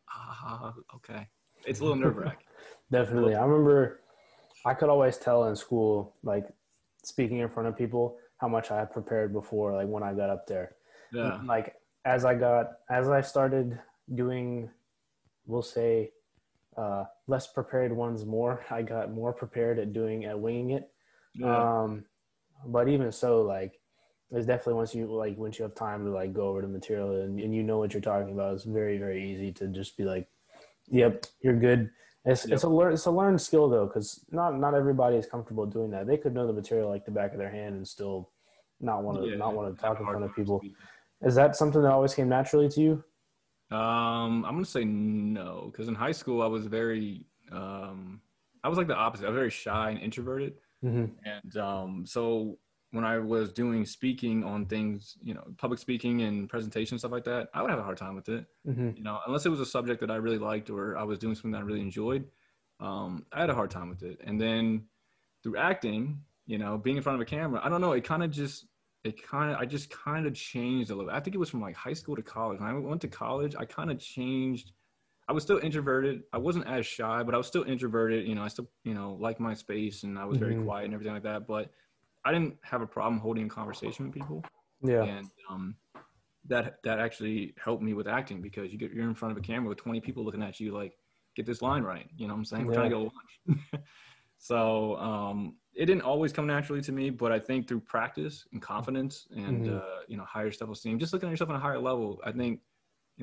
okay, it's a little nerve-wracking. Definitely. I remember I could always tell in school, like speaking in front of people, how much I had prepared before, like when I got up there. Yeah. Like as I started doing, we'll say, less prepared ones more, I got more prepared at winging it. Yeah. But even so, like, it's definitely once you have time to like go over the material and you know what you're talking about, it's very, very easy to just be like, yep, you're good. It's a learned skill though, because not everybody is comfortable doing that. They could know the material like the back of their hand and still not want to talk in front of people. Is that something that always came naturally to you? I'm gonna say no, because in high school I was I was like the opposite. I was very shy and introverted, and so when I was doing speaking on things, public speaking and presentation stuff like that, I would have a hard time with it. Unless it was a subject that I really liked or I was doing something that I really enjoyed, I had a hard time with it. And then through acting, being in front of a camera, I don't know, I just kind of changed a little. I think it was from like high school to college. When I went to college, I kind of changed. I was still introverted. I wasn't as shy, but I was still introverted. I still, liked my space, and I was very quiet and everything like that. But I didn't have a problem holding a conversation with people. Yeah. And that actually helped me with acting, because you're in front of a camera with 20 people looking at you like, get this line right. You know what I'm saying? We're trying to go lunch. So it didn't always come naturally to me, but I think through practice and confidence and, higher self-esteem, just looking at yourself on a higher level, I think,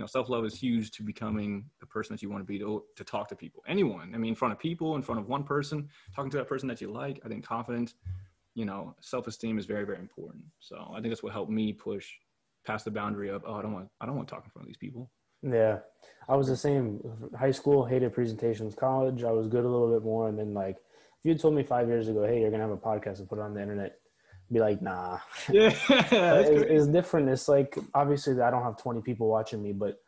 self-love is huge to becoming the person that you want to be to talk to people. Anyone. I mean, in front of people, in front of one person, talking to that person that you like. I think confidence, self-esteem is very, very important. So I think that's what helped me push past the boundary of, I don't want to talk in front of these people. Yeah. I was the same. High school, hated presentations. College, I was good a little bit more. And then like, if you had told me 5 years ago, hey, you're going to have a podcast and put it on the internet, I'd be like, nah. Yeah. It's different. It's like, obviously I don't have 20 people watching me, but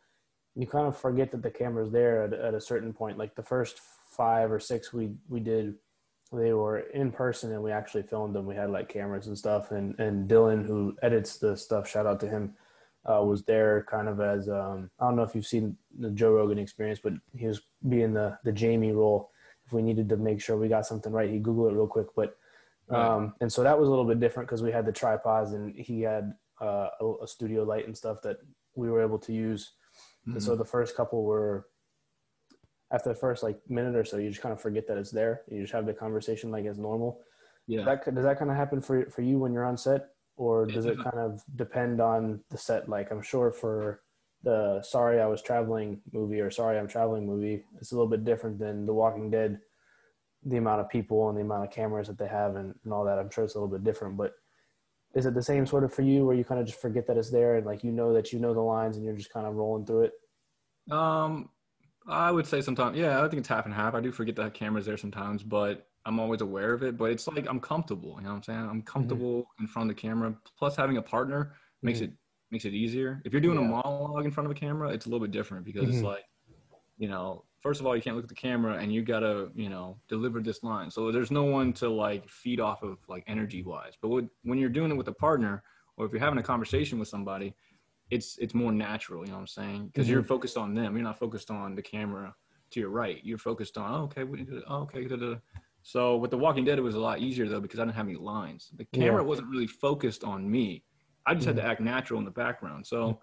you kind of forget that the camera's there at a certain point. Like the first 5 or 6 we did, they were in person and we actually filmed them. We had like cameras and stuff, and Dylan, who edits the stuff, shout out to him, was there kind of as I don't know if you've seen the Joe Rogan Experience, but he was being the Jamie role. If we needed to make sure we got something right, he'd Google it real quick. But and so that was a little bit different because we had the tripods and he had a studio light and stuff that we were able to use. And so the first couple were, after the first like minute or so, you just kind of forget that it's there. You just have the conversation like as normal. Yeah. Does that kind of happen for you when you're on set, or does it kind of depend on the set? Like I'm sure for the Sorry I Was Traveling movie or Sorry I'm Traveling movie, it's a little bit different than The Walking Dead. The amount of people and the amount of cameras that they have and all that, I'm sure it's a little bit different. But is it the same sort of for you, where you kind of just forget that it's there and like that the lines and you're just kind of rolling through it? I would say sometimes, yeah, I think it's half and half. I do forget that camera's there sometimes, but I'm always aware of it. But it's like I'm comfortable, you know what I'm saying? I'm comfortable in front of the camera. Plus having a partner makes it easier. If you're doing a monologue in front of a camera, it's a little bit different because it's like, first of all, you can't look at the camera and you gotta, deliver this line. So there's no one to like feed off of like energy wise. But when you're doing it with a partner, or if you're having a conversation with somebody, it's more natural, you know what I'm saying? Because you're focused on them. You're not focused on the camera to your right. You're focused on, okay. So with The Walking Dead, it was a lot easier though, because I didn't have any lines. The camera wasn't really focused on me. I just had to act natural in the background. So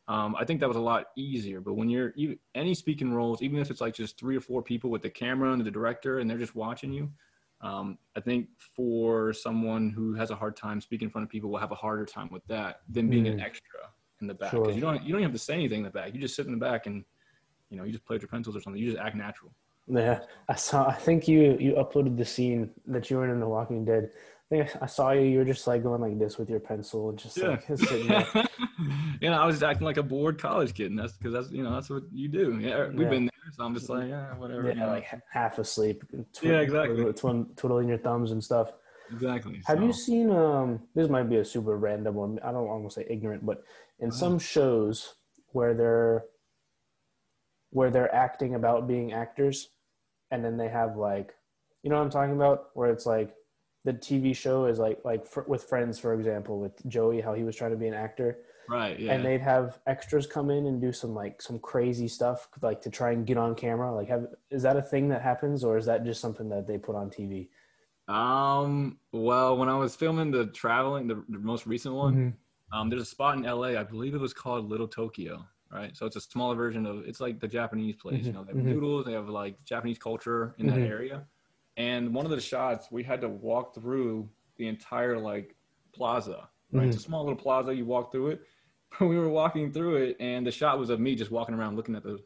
I think that was a lot easier. But when any speaking roles, even if it's like just 3 or 4 people with the camera and the director and they're just watching you, I think for someone who has a hard time speaking in front of people will have a harder time with that than being an extra in the back. Because you don't even have to say anything in the back. You just sit in the back and you just play with your pencils or something. You just act natural. Yeah, I think you uploaded the scene that you were in The Walking Dead. I saw you were just like going like this with your pencil and just like sitting there. I was just acting like a bored college kid, and that's because that's what you do. Yeah, we've been there. So I'm just like, yeah, whatever. Yeah, like half asleep, Yeah, exactly. twiddling your thumbs and stuff. Exactly. Have you So seen this might be a super random one. I don't want to say ignorant, but in some shows where they're acting about being actors, and then they have like, you know what I'm talking about, where it's like the TV show is like with Friends, for example, with Joey, how he was trying to be an actor, right, and yeah. they'd have extras come in and do some crazy stuff like to try and get on camera. Like, is that a thing that happens, or is that just something that they put on TV? Well, when I was filming the most recent one, Mm-hmm. there's a spot in LA, I believe it was called Little Tokyo, right? So it's a smaller version of, it's like the Japanese place, you know, they have Mm-hmm. noodles, they have like Japanese culture in that Mm-hmm. area. And one of the shots, we had to walk through the entire like plaza, right? It's a Mm-hmm. small little plaza, you walk through it. We were walking through it, and the shot was of me just walking around looking at the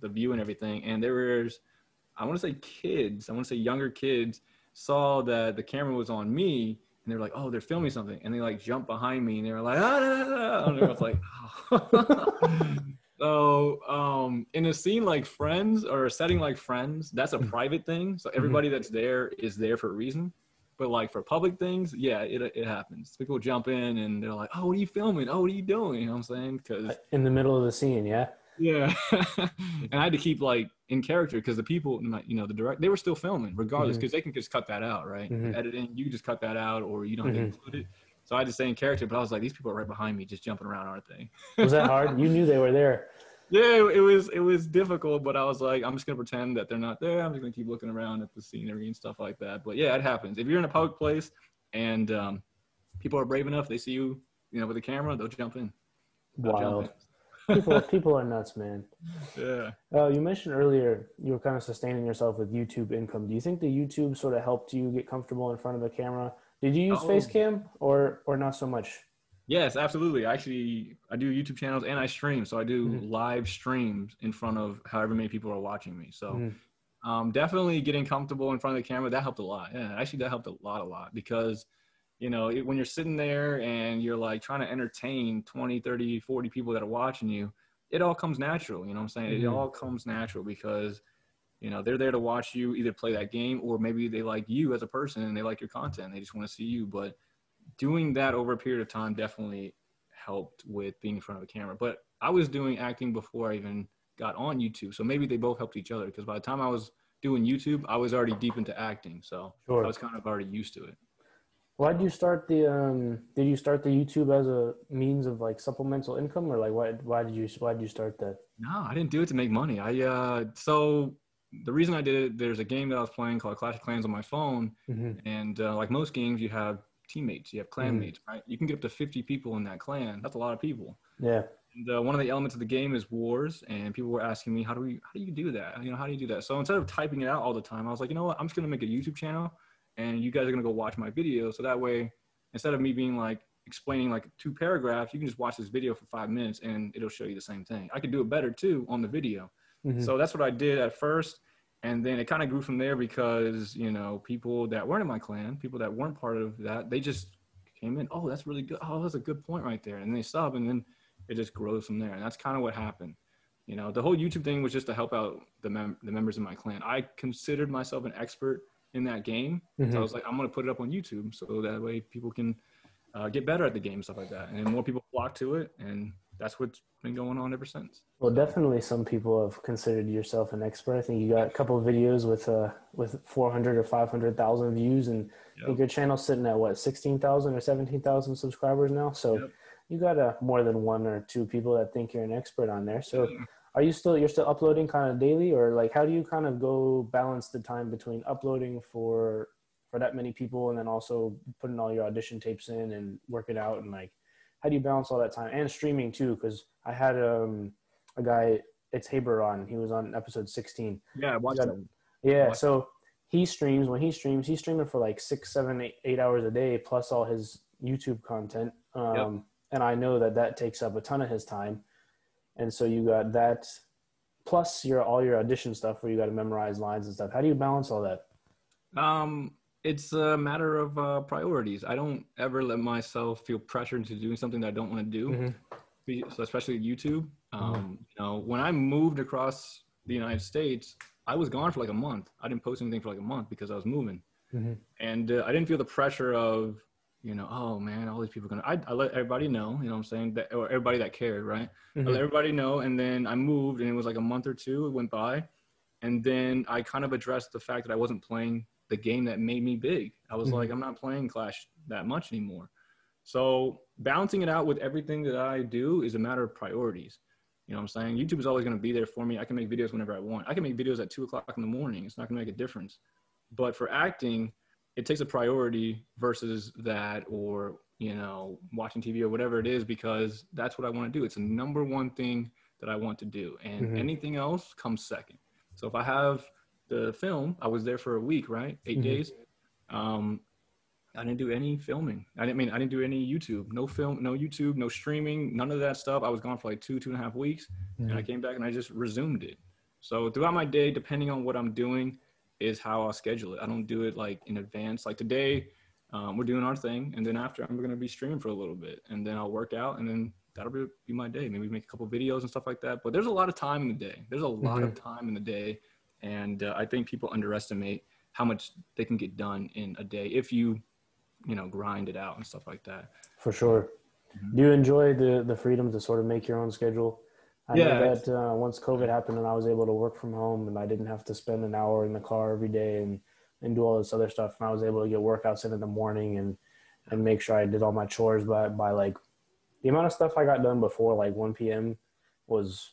view and everything. And there was, I want to say kids, I want to say younger kids saw that the camera was on me, and they were like, "Oh, they're filming something," and they like jumped behind me, and they were like, "Ah!" Da, da, da. And I was like, oh. So, in a scene like Friends or a setting like Friends, that's a private thing. So everybody that's there is there for a reason. But like for public things, yeah, it happens. People jump in and they're like, "Oh, what are you filming? Oh, what are you doing?" You know what I'm saying? Because In the middle of the scene, yeah. yeah, and I had to keep like in character because the people, you know, the direct, they were still filming regardless because they can just cut that out, right? With editing, you can just cut that out, or you don't have to include it. So I had to stay in character, but I was like, these people are right behind me, just jumping around, aren't they? Was that hard? You knew they were there. Yeah, it was difficult, but I was like, I'm just gonna pretend that they're not there. I'm just gonna keep looking around at the scenery and stuff like that. But yeah, it happens. If you're in a public place and people are brave enough, they see you, you know, with a camera, they'll jump in. They'll jump Wild. in. People are nuts, man. Yeah. You mentioned earlier you were kind of sustaining yourself with YouTube income. Do you think the YouTube sort of helped you get comfortable in front of a camera? Did you use face Oh, cam or not so much? yes, absolutely. Actually, I do YouTube channels and I stream. So I do Mm-hmm. live streams in front of however many people are watching me. So Mm-hmm. definitely getting comfortable in front of the camera, that helped a lot. Yeah, actually, that helped a lot because, you know, when you're sitting there and you're like trying to entertain 20, 30, 40 people that are watching you, it all comes natural. You know what I'm saying? It Mm-hmm. all comes natural because, you know, they're there to watch you either play that game or maybe they like you as a person and they like your content. They just want to see you. But doing that over a period of time definitely helped with being in front of a camera. But I was doing acting before I even got on YouTube. So maybe they both helped each other because by the time I was doing YouTube, I was already deep into acting. So I Sure. was kind of already used to it. Why did you start did you start the YouTube as a means of like supplemental income, or like why did you start that? No, I didn't do it to make money. So the reason I did it, there's a game that I was playing called Clash of Clans on my phone. Mm-hmm. And like most games, you have teammates, you have clan Mm-hmm. mates, right? You can get up to 50 people in that clan. That's a lot of people. Yeah. And one of the elements of the game is wars, and people were asking me, how do you do that? You know, how do you do that? So instead of typing it out all the time, I was like, you know what? I'm just gonna make a YouTube channel, and you guys are gonna go watch my video. So that way, instead of me being like explaining like 2 paragraphs, you can just watch this video for 5 minutes, and it'll show you the same thing. I could do it better too on the video. Mm-hmm. So that's what I did at first, and then it kind of grew from there because you know people that weren't in my clan, people that weren't part of that, they just came in. Oh, that's really good. Oh, that's a good point right there, and they sub, and then it just grows from there. And that's kind of what happened. You know, the whole YouTube thing was just to help out the members of my clan. I considered myself an expert in that game. So I was like, I'm going to put it up on YouTube so that way people can get better at the game, stuff like that. And then more people flock to it. And that's what's been going on ever since. Well, definitely some people have considered yourself an expert. I think you got a couple of videos with 400 or 500,000 views, and I think your channel's sitting at what, 16,000 or 17,000 subscribers now. So you got more than one or two people that think you're an expert on there. So you're still uploading kind of daily, or like how do you kind of go balance the time between uploading for that many people and then also putting all your audition tapes in and work it out, and like how do you balance all that time and streaming too? Because I had a guy, it's Haber on. He was on episode 16. Yeah, I watched that. Yeah, so he streams. When he's streaming for like 6, 7, 8 hours a day plus all his YouTube content. And I know that takes up a ton of his time. And so you got that plus all your audition stuff where you got to memorize lines and stuff. How do you balance all that? It's a matter of priorities. I don't ever let myself feel pressured into doing something that I don't want to do. So especially YouTube. You know, when I moved across the United States, I was gone for like a month. I didn't post anything for like a month because I was moving. And I didn't feel the pressure of, you know, oh man, all these people are gonna, I let everybody know, you know what I'm saying, that, or everybody that cared, right? I let everybody know, and then I moved, and it was like a month or two, it went by, and then I kind of addressed the fact that I wasn't playing the game that made me big. I was like, I'm not playing Clash that much anymore. So balancing it out with everything that I do is a matter of priorities. You know what I'm saying? YouTube is always going to be there for me. I can make videos whenever I want. I can make videos at 2:00 in the morning. It's not going to make a difference. But for acting, it takes a priority versus that, or, you know, watching TV or whatever it is, because that's what I want to do. It's the number one thing that I want to do. And anything else comes second. So if I have the film, I was there for a week, right? 8 days. I didn't do any filming. I didn't do any YouTube, no film, no YouTube, no streaming, none of that stuff. I was gone for like 2.5 weeks, and I came back and I just resumed it. So throughout my day, depending on what I'm doing, is how I'll schedule it. I don't do it like in advance. Like today, we're doing our thing, and then after I'm going to be streaming for a little bit, and then I'll work out, and then that'll be my day. Maybe make a couple videos and stuff like that. But there's a lot of time in the day. There's a lot of time in the day, and I think people underestimate how much they can get done in a day if you know, grind it out and stuff like that. For sure. Do you enjoy the freedom to sort of make your own schedule? I know that once COVID happened and I was able to work from home and I didn't have to spend an hour in the car every day and do all this other stuff, and I was able to get workouts in the morning and make sure I did all my chores by like the amount of stuff I got done before like 1 p.m. was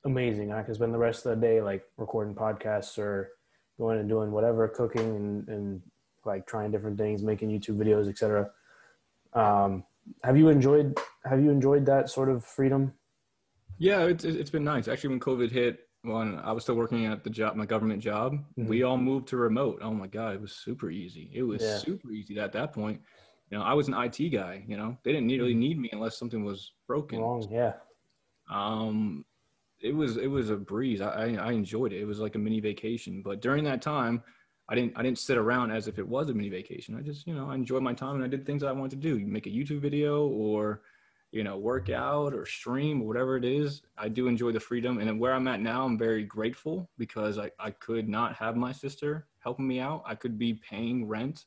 amazing. I could spend the rest of the day like recording podcasts or going and doing whatever, cooking and like trying different things, making YouTube videos, etc. Have you enjoyed that sort of freedom? Yeah, it's been nice. Actually, when COVID hit, when I was still working at the job, my government job, we all moved to remote. Oh my God, it was super easy. It was super easy at that point. You know, I was an IT guy, you know, they didn't really need me unless something was broken. Wrong, yeah. It was a breeze. I enjoyed it. It was like a mini vacation. But during that time, I didn't sit around as if it was a mini vacation. I just, you know, I enjoyed my time and I did things that I wanted to do. You make a YouTube video or, you know, work out or stream or whatever it is. I do enjoy the freedom. And where I'm at now, I'm very grateful because I could not have my sister helping me out. I could be paying rent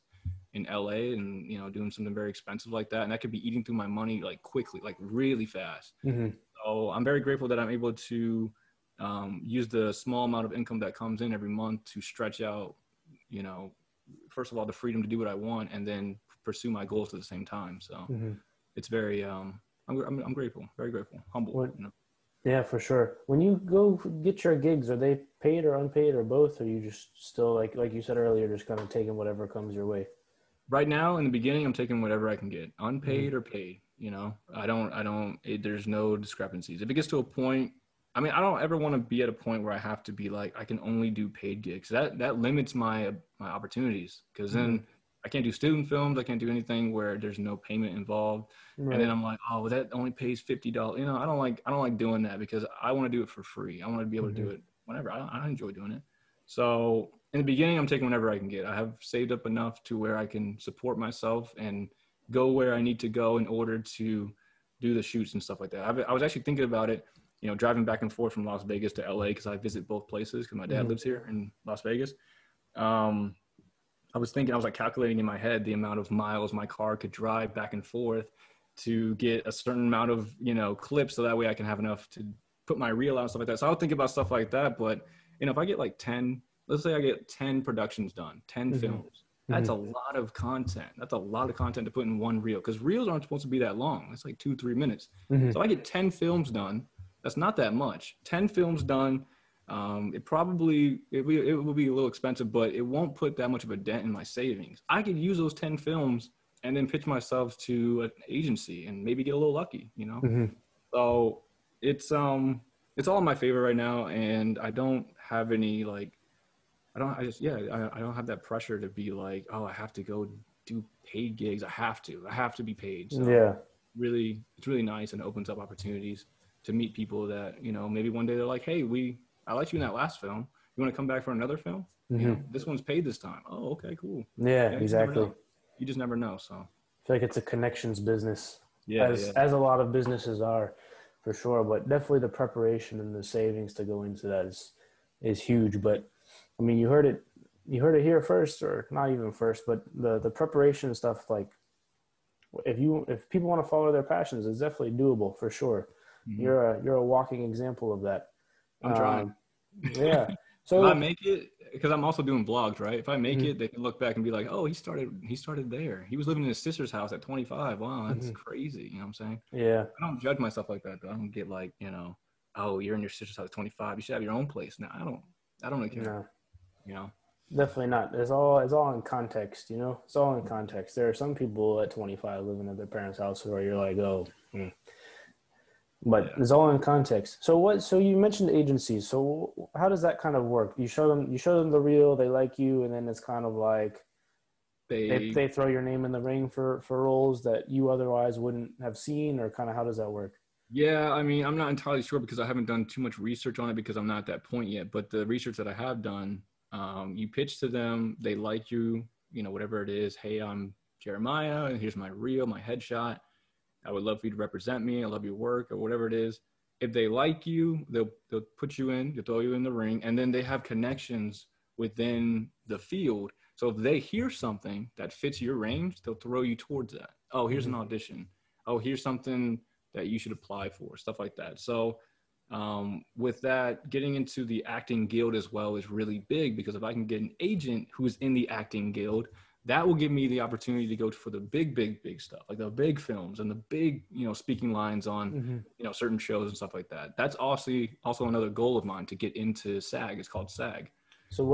in LA and, you know, doing something very expensive like that. And that could be eating through my money like quickly, like really fast. So I'm very grateful that I'm able to use the small amount of income that comes in every month to stretch out, you know, first of all, the freedom to do what I want and then pursue my goals at the same time. So it's very, I'm grateful, very grateful, humble. You know? Yeah, for sure. When you go get your gigs, are they paid or unpaid or both? Or are you just still like you said earlier, just kind of taking whatever comes your way? Right now, in the beginning, I'm taking whatever I can get, unpaid or paid. You know, there's no discrepancies. If it gets to a point, I mean, I don't ever want to be at a point where I have to be like, I can only do paid gigs. That limits my opportunities, because then I can't do student films. I can't do anything where there's no payment involved. Right. And then I'm like, oh, well, that only pays $50. You know, I don't like doing that because I want to do it for free. I want to be able to do it whenever. I enjoy doing it. So in the beginning, I'm taking whatever I can get. I have saved up enough to where I can support myself and go where I need to go in order to do the shoots and stuff like that. I was actually thinking about it, you know, driving back and forth from Las Vegas to LA, because I visit both places because my dad lives here in Las Vegas. I was like calculating in my head the amount of miles my car could drive back and forth to get a certain amount of, you know, clips, so that way I can have enough to put my reel out and stuff like that. So I would think about stuff like that. But, you know, if I get like 10, let's say I get 10 productions done, 10 films, that's a lot of content. That's a lot of content to put in one reel, because reels aren't supposed to be that long. It's like 2-3 minutes. So I get 10 films done. That's not that much. 10 films done. It will be a little expensive, but it won't put that much of a dent in my savings. I could use those 10 films and then pitch myself to an agency and maybe get a little lucky, you know? So it's all in my favor right now. And I don't have any, like, I don't have that pressure to be like, oh, I have to go do paid gigs. I have to be paid. So it's really nice, and opens up opportunities to meet people that, you know, maybe one day they're like, hey, I liked you in that last film. You want to come back for another film? You know, this one's paid this time. Oh, okay, cool. Yeah, exactly. You just never know. So I feel like it's a connections business. As a lot of businesses are, for sure. But definitely the preparation and the savings to go into that is is huge. But I mean, you heard it here first, or not even first, but the preparation stuff, like if people want to follow their passions, it's definitely doable for sure. Mm-hmm. You're a walking example of that. I'm trying. Yeah. If I So make it, because I'm also doing vlogs, right? If I make mhm, it, they can look back and be like, "Oh, he started there. He was living in his sister's house at 25. Wow, that's mhm. crazy." You know what I'm saying? Yeah, I don't judge myself like that, though. I don't get like, "Oh, you're in your sister's house at 25. You should have your own place." No, I don't really care. no, You know? definitely not. It's all in context, you know. It's all in context. There are some people at 25 living at their parents' house where you're like, oh, but Yeah. it's all in context. So what? So you mentioned agencies. So how does that kind of work? You show them the reel, they like you, and then it's kind of like They they throw your name in the ring for roles that you otherwise wouldn't have seen, or kind of how does that work? Yeah, I mean, I'm not entirely sure because I haven't done too much research on it because I'm not at that point yet. But the research that I have done, you pitch to them, they like you, whatever it is. Hey, I'm Jeremiah, and here's my reel, my headshot. I would love for you to represent me. I love your work, or whatever it is. If they like you, they'll put you in, they'll throw you in the ring, and then they have connections within the field. So if they hear something that fits your range, they'll throw you towards that. Oh, here's an Mm-hmm. audition. Oh, here's something that you should apply for, stuff like that. So with that, getting into the acting guild as well is really big because if I can get an agent who is in the acting guild, that will give me the opportunity to go for the big stuff, like the big films and the big, speaking lines on, Mm-hmm. certain shows and stuff like that. That's also another goal of mine to get into SAG. It's called SAG. So Um,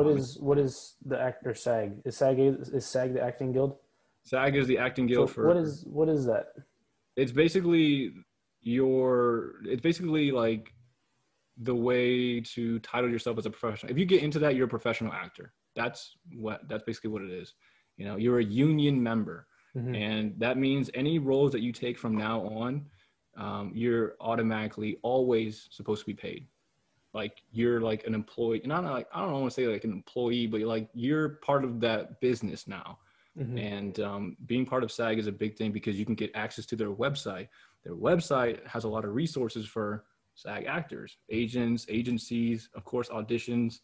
what is the actor SAG? Is SAG the acting guild? SAG is the acting guild So for, what is that? it's basically it's basically like the way to title yourself as a professional. If you get into that, you're a professional actor. That's basically what it is. You're a union member, Mm-hmm. and that means any roles that you take from now on, you're automatically always supposed to be paid. Like you're like an employee, and I don't want to say like an employee, but you're part of that business now. Mm-hmm. And being part of SAG is a big thing because you can get access to their website. Their website has a lot of resources for SAG actors, agents, agencies, of course, auditions,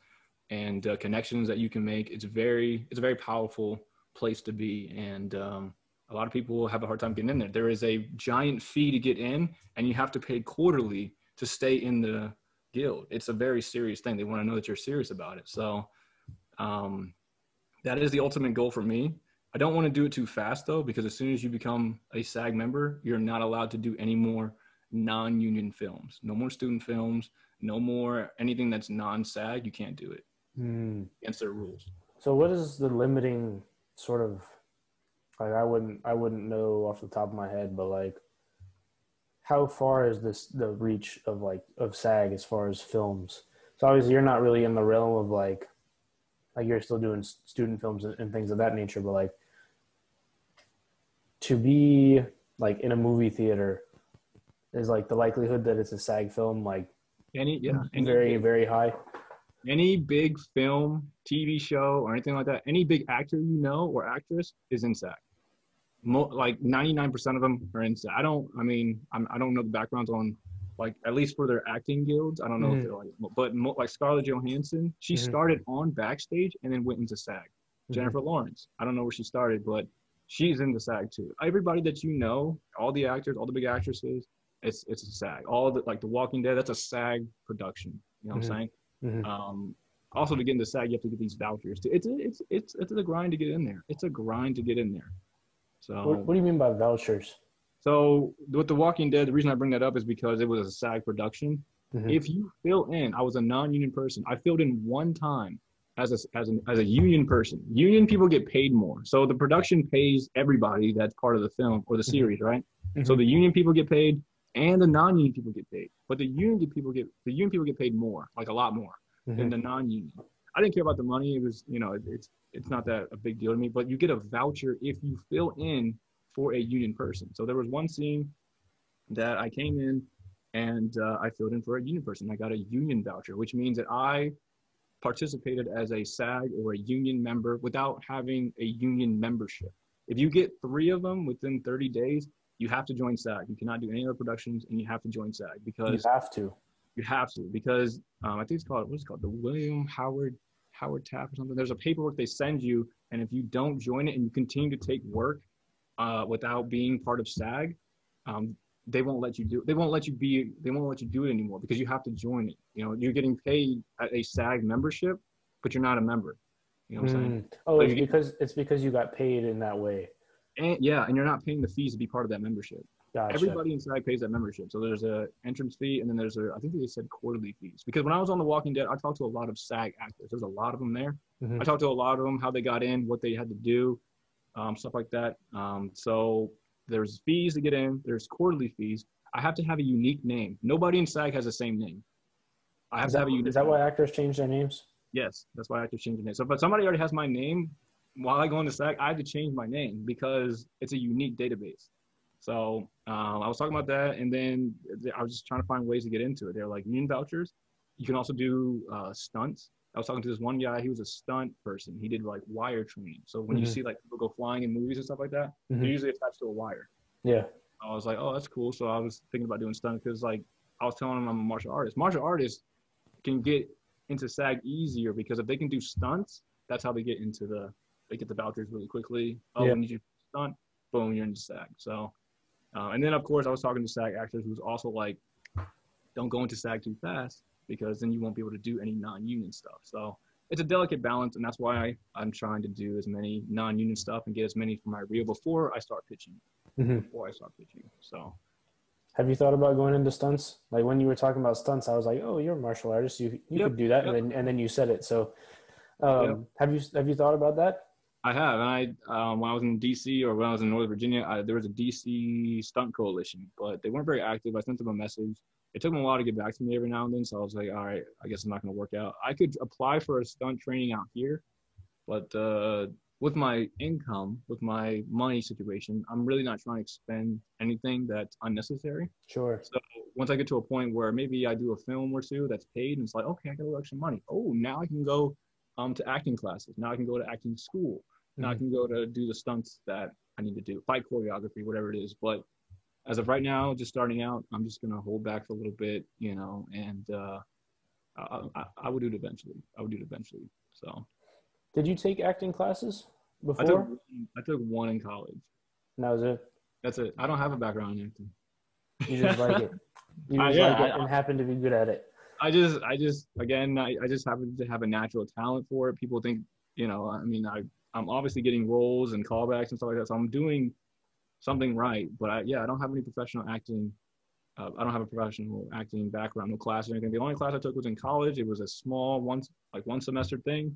and connections that you can make. It's a very powerful place to be, and a lot of people have a hard time getting in there. There is a giant fee to get in, and you have to pay quarterly to stay in the guild. It's a very serious thing. They want to know that you're serious about it. So um, that is the ultimate goal for me. I don't want to do it too fast though, because as soon as you become a SAG member, you're not allowed to do any more non-union films. No more student films. No more anything that's non-SAG. You can't do it Mm. against their rules. So what is the limiting sort of like I wouldn't know off the top of my head, but like how far is the reach of of SAG as far as films? So obviously you're not really in the realm of like you're still doing student films and things of that nature, but like to be like in a movie theater is like the likelihood that it's a SAG film like very very high. Any big film, TV show, or anything like that, any big actor or actress is in SAG. Like 99% of them are in SAG. I don't know the backgrounds on, like, at least for their acting guilds. I don't know if Mm-hmm. they're like, but like Scarlett Johansson, she Mm-hmm. started on Backstage and then went into SAG. Mm-hmm. Jennifer Lawrence, I don't know where she started, but she's in the SAG too. Everybody that all the actors, all the big actresses, it's a SAG. All the like The Walking Dead, that's a SAG production. You know what I'm saying? Mm-hmm. Also, to get into SAG, you have to get these vouchers. It's a grind to get in there. It's a grind to get in there. What do you mean by vouchers? So with The Walking Dead, the reason I bring that up is because it was a SAG production. Mm-hmm. If you fill in, I was a non-union person. I filled in one time as a union person. Union people get paid more. So the production pays everybody that's part of the film or the series, right? So Mm-hmm. the union people get paid and the non-union people get paid. But the union people get paid more, like a lot more than Mm-hmm. the non-union. I didn't care about the money. It was, it's not that a big deal to me, but you get a voucher if you fill in for a union person. So there was one scene that I came in and I filled in for a union person. I got a union voucher, which means that I participated as a SAG or a union member without having a union membership. If you get 3 of them within 30 days, you have to join SAG. You cannot do any other productions and you have to join SAG You because have to. You have to, because I think it's called, what's it called? The William Howard Taft or something. There's a paperwork they send you, and if you don't join it and you continue to take work without being part of SAG, they won't let you do it. They won't let you do it anymore because you have to join it. You know, you're getting paid at a SAG membership, but you're not a member. You know what I'm saying? Oh, it's because you got paid in that way. And you're not paying the fees to be part of that membership. Gotcha. Everybody inside pays that membership. So there's a entrance fee, and then I think they said quarterly fees. Because when I was on The Walking Dead, I talked to a lot of SAG actors. There's a lot of them there. I talked to a lot of them, how they got in, what they had to do, stuff like that. So there's fees to get in. There's quarterly fees. I have to have a unique name. Nobody in SAG has the same name. I have to have a unique name. Is that why actors change their names? Yes, that's why actors change their name. So if somebody already has my name, while I go into SAG, I have to change my name because it's a unique database. So I was talking about that, and then I was just trying to find ways to get into it. They're like union vouchers. You can also do stunts. I was talking to this one guy. He was a stunt person. He did like wire training. So when you see like people go flying in movies and stuff like that, they're usually attached to a wire. Yeah. I was like, oh, that's cool. So I was thinking about doing stunts because like I was telling him I'm a martial artist. Martial artists can get into SAG easier because if they can do stunts, that's how they get the vouchers really quickly. Oh, when you do stunt, boom, you're into SAG. So. And then, of course, I was talking to SAG actors who's also like, don't go into SAG too fast because then you won't be able to do any non-union stuff. So it's a delicate balance, and that's why I'm trying to do as many non-union stuff and get as many for my reel before I start pitching. So have you thought about going into stunts? Like when you were talking about stunts, I was like, oh, you're a martial artist. You could do that. And then you said it. So have you thought about that? I have. And when I was in DC or when I was in Northern Virginia, there was a DC stunt coalition, but they weren't very active. I sent them a message. It took them a while to get back to me every now and then. So I was like, all right, I guess it's not going to work out. I could apply for a stunt training out here, but with my income, with my money situation, I'm really not trying to expend anything that's unnecessary. Sure. So once I get to a point where maybe I do a film or two that's paid and it's like, okay, I got a little extra money. Oh, now I can go to acting classes. Now I can go to acting school. Now I can go to do the stunts that I need to do, fight choreography, whatever it is. But as of right now, just starting out, I'm just going to hold back for a little bit, you know, and I would do it eventually. So. Did you take acting classes before? I took one in college. And that was it? That's it. I don't have a background in acting. You just like it. You just like it and happen to be good at it. I just happen to have a natural talent for it. People think, you know, I mean, I'm obviously getting roles and callbacks and stuff like that. So I'm doing something right. But I don't have any professional acting. I don't have a professional acting background, no class or anything. The only class I took was in college. It was a small one semester thing.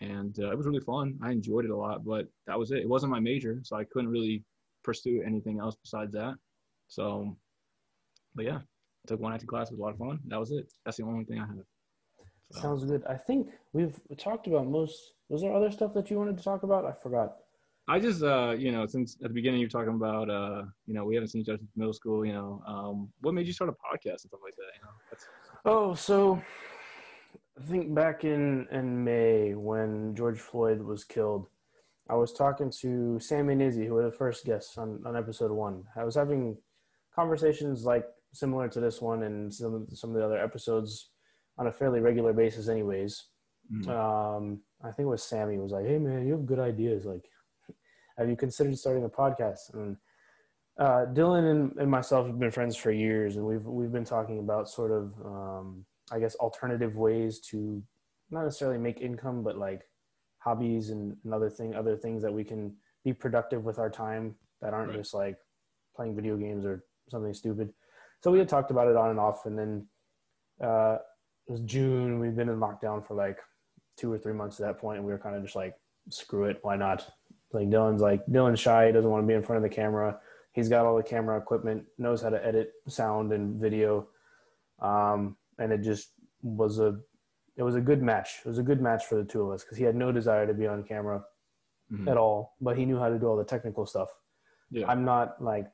And it was really fun. I enjoyed it a lot, but that was it. It wasn't my major, so I couldn't really pursue anything else besides that. So, but yeah, I took one acting class. It was a lot of fun. That was it. That's the only thing I had. So. Sounds good. I think we've talked about most. Was there other stuff that you wanted to talk about? I forgot. I just, since at the beginning you're talking about, we haven't seen each other since middle school, what made you start a podcast and stuff like that? So I think back in May when George Floyd was killed, I was talking to Sam and Izzy, who were the first guests on episode 1. I was having conversations like similar to this one and some of the other episodes on a fairly regular basis anyways. I think it was Sammy was like, hey man, you have good ideas. Like, have you considered starting a podcast? And Dylan and myself have been friends for years, and we've been talking about sort of, alternative ways to not necessarily make income, but like hobbies and other things that we can be productive with our time that aren't just like playing video games or something stupid. So we had talked about it on and off, and then it was June. We've been in lockdown for like 2 or 3 months at that point, and we were kind of just like, screw it, why not? Like Dylan's shy, he doesn't want to be in front of the camera. He's got all the camera equipment, knows how to edit sound and video. And it just was a good match. It was a good match for the two of us because he had no desire to be on camera at all, but he knew how to do all the technical stuff. Yeah. I'm not like,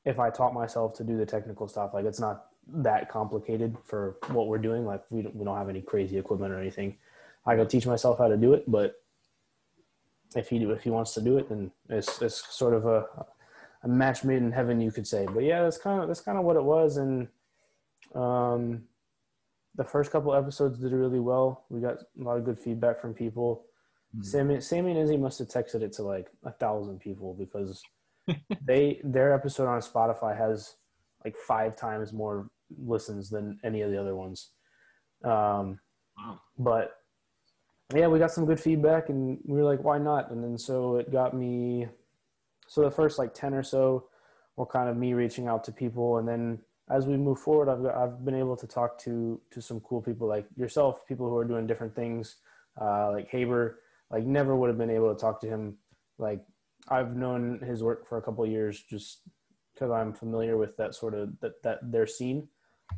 if I taught myself to do the technical stuff, like it's not that complicated for what we're doing. Like we don't have any crazy equipment or anything. I could teach myself how to do it, but if he wants to do it, then it's sort of a match made in heaven, you could say. But yeah, that's kind of what it was. And Um, the first couple episodes did really well. We got a lot of good feedback from people. Sammy and Izzy must have texted it to like 1,000 people because their episode on Spotify has like 5 times more listens than any of the other ones. Wow. But yeah, we got some good feedback and we were like, why not? And then so it got me, so the first like 10 or so were kind of me reaching out to people. And then as we move forward, I've been able to talk to some cool people like yourself, people who are doing different things, like Haber, like never would have been able to talk to him. Like I've known his work for a couple of years just because I'm familiar with that sort of that their scene.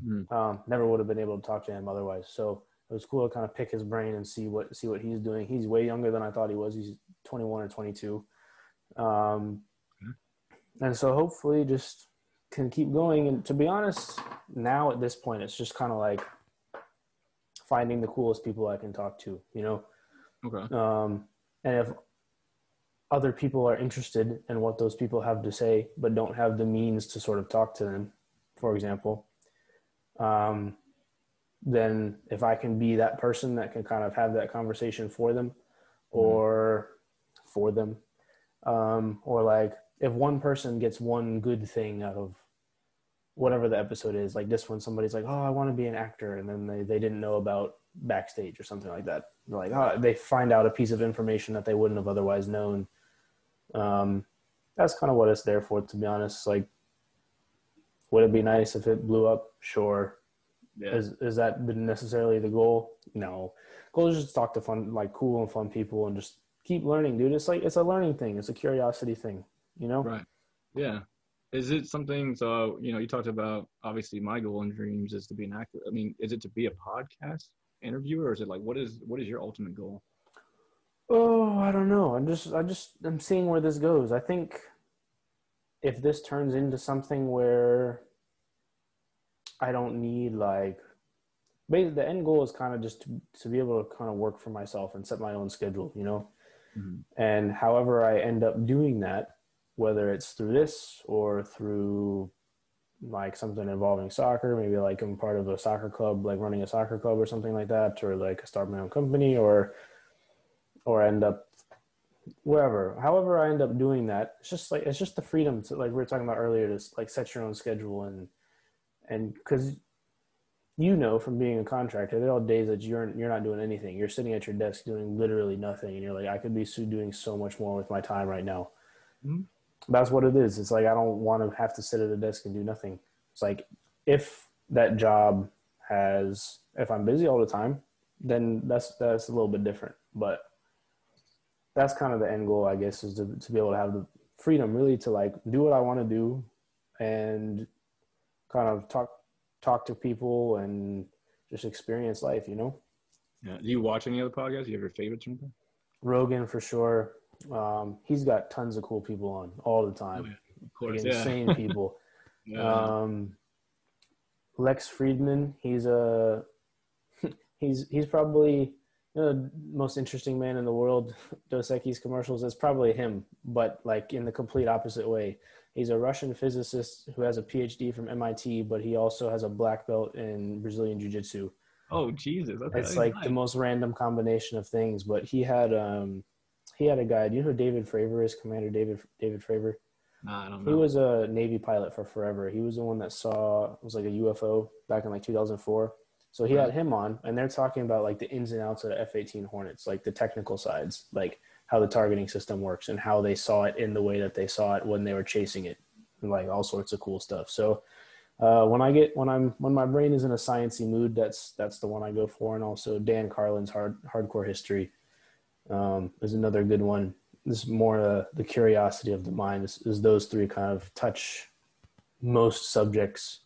Never would have been able to talk to him otherwise. So it was cool to kind of pick his brain and see what he's doing. He's way younger than I thought he was. He's 21 or 22. And so hopefully just can keep going. And to be honest, now at this point, it's just kind of like finding the coolest people I can talk to, you know? Okay. And if other people are interested in what those people have to say, but don't have the means to sort of talk to them, for example, then if I can be that person that can kind of have that conversation for them or or like if one person gets one good thing out of whatever the episode is, like this one, somebody's like, oh, I want to be an actor. And then they didn't know about Backstage or something like that. They're like, oh, they find out a piece of information that they wouldn't have otherwise known. That's kind of what it's there for, to be honest. Like, would it be nice if it blew up? Sure. Yeah. Is that necessarily the goal? No. Goal is just to talk to fun, like cool and fun people and just keep learning, dude. It's like, it's a learning thing. It's a curiosity thing, you know? Right. Yeah. Is it something, so, you know, you talked about, obviously my goal and dreams is to be an actor. I mean, is it to be a podcast interviewer or is it like, what is your ultimate goal? Oh, I don't know. I'm seeing where this goes. I think if this turns into something where I don't need like, basically the end goal is kind of just to be able to kind of work for myself and set my own schedule, you know? And however I end up doing that, whether it's through this or through like something involving soccer, maybe like I'm part of a soccer club, like running a soccer club or something like that, or like start my own company or end up wherever, however I end up doing that, it's just the freedom to, like we were talking about earlier, to like set your own schedule and because you know from being a contractor, there are days that you're not doing anything. You're sitting at your desk doing literally nothing, and you're like, I could be doing so much more with my time right now. That's what it is. It's like I don't want to have to sit at a desk and do nothing. It's like if that job if I'm busy all the time, then that's a little bit different. But that's kind of the end goal, I guess, is to be able to have the freedom really to like do what I want to do and kind of talk to people and just experience life, you know? Yeah. Do you watch any other podcasts? Do you have your favorites or anything? Rogan for sure. He's got tons of cool people on all the time. Oh, yeah. Of course, like insane people. Lex Friedman, he's probably the most interesting man in the world. Dos Equis commercials is probably him, but like in the complete opposite way. He's a Russian physicist who has a PhD from MIT, but he also has a black belt in Brazilian Jiu-Jitsu. Oh, Jesus. Okay. It's like the most random combination of things, but he had a guy. Do you know who David Fravor is? Commander David Fravor? Nah, I don't know. He was a Navy pilot for forever. He was the one that was like a UFO back in like 2004. So he had him on, and they're talking about like the ins and outs of the F-18 Hornets, like the technical sides, like how the targeting system works and how they saw it in the way that they saw it when they were chasing it, and like all sorts of cool stuff. So when my brain is in a sciencey mood, that's the one I go for. And also Dan Carlin's Hardcore History is another good one. This is more the curiosity of the mind. Is those three kind of touch most subjects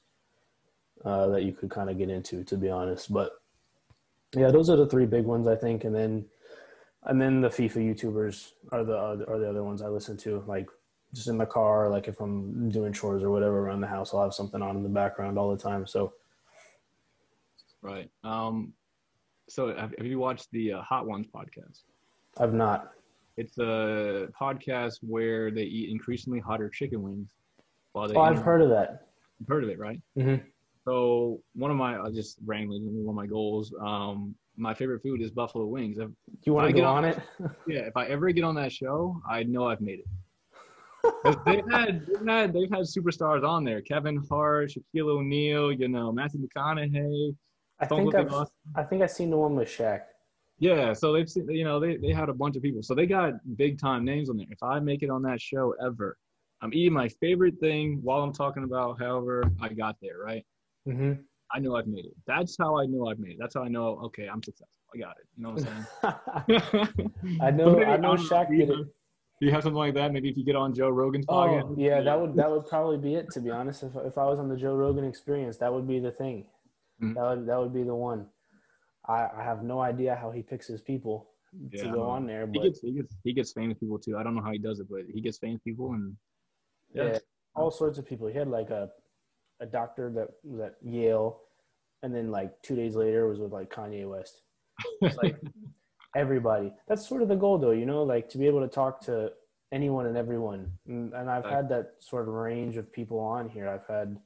that you could kind of get into, to be honest. But yeah, those are the three big ones, I think. And then the FIFA YouTubers are the other ones I listen to, like just in the car, like if I'm doing chores or whatever around the house, I'll have something on in the background all the time. So. Right. So have you watched the Hot Ones podcast? I've not. It's a podcast where they eat increasingly hotter chicken wings. I've heard of that. You've heard of it, right? Mm-hmm. So one of my, just randomly, one of my goals, my favorite food is buffalo wings. You want to go on it? Yeah, if I ever get on that show, I know I've made it. Because they've had superstars on there: Kevin Hart, Shaquille O'Neal, Matthew McConaughey. I think I've seen the one with Shaq. Yeah, so they've seen, they had a bunch of people, so they got big time names on there. If I make it on that show ever, I'm eating my favorite thing while I'm talking about however I got there, right? Mm-hmm. I know I've made it. That's how I know I've made it. That's how I know, okay, I'm successful. I got it. You know what I'm saying? I know Shaq did it. Do you have something like that? Maybe if you get on Joe Rogan's podcast? Oh, yeah, that would probably be it, to be honest. If I was on the Joe Rogan Experience, that would be the thing. Mm-hmm. That would be the one. I have no idea how he picks his people to go on there. But he gets famous people too. I don't know how he does it, but he gets famous people and all sorts of people. He had like a doctor that was at Yale, and then like 2 days later was with like Kanye West. It's like everybody. That's sort of the goal, though, like to be able to talk to anyone and everyone. And I've had that sort of range of people on here. I've had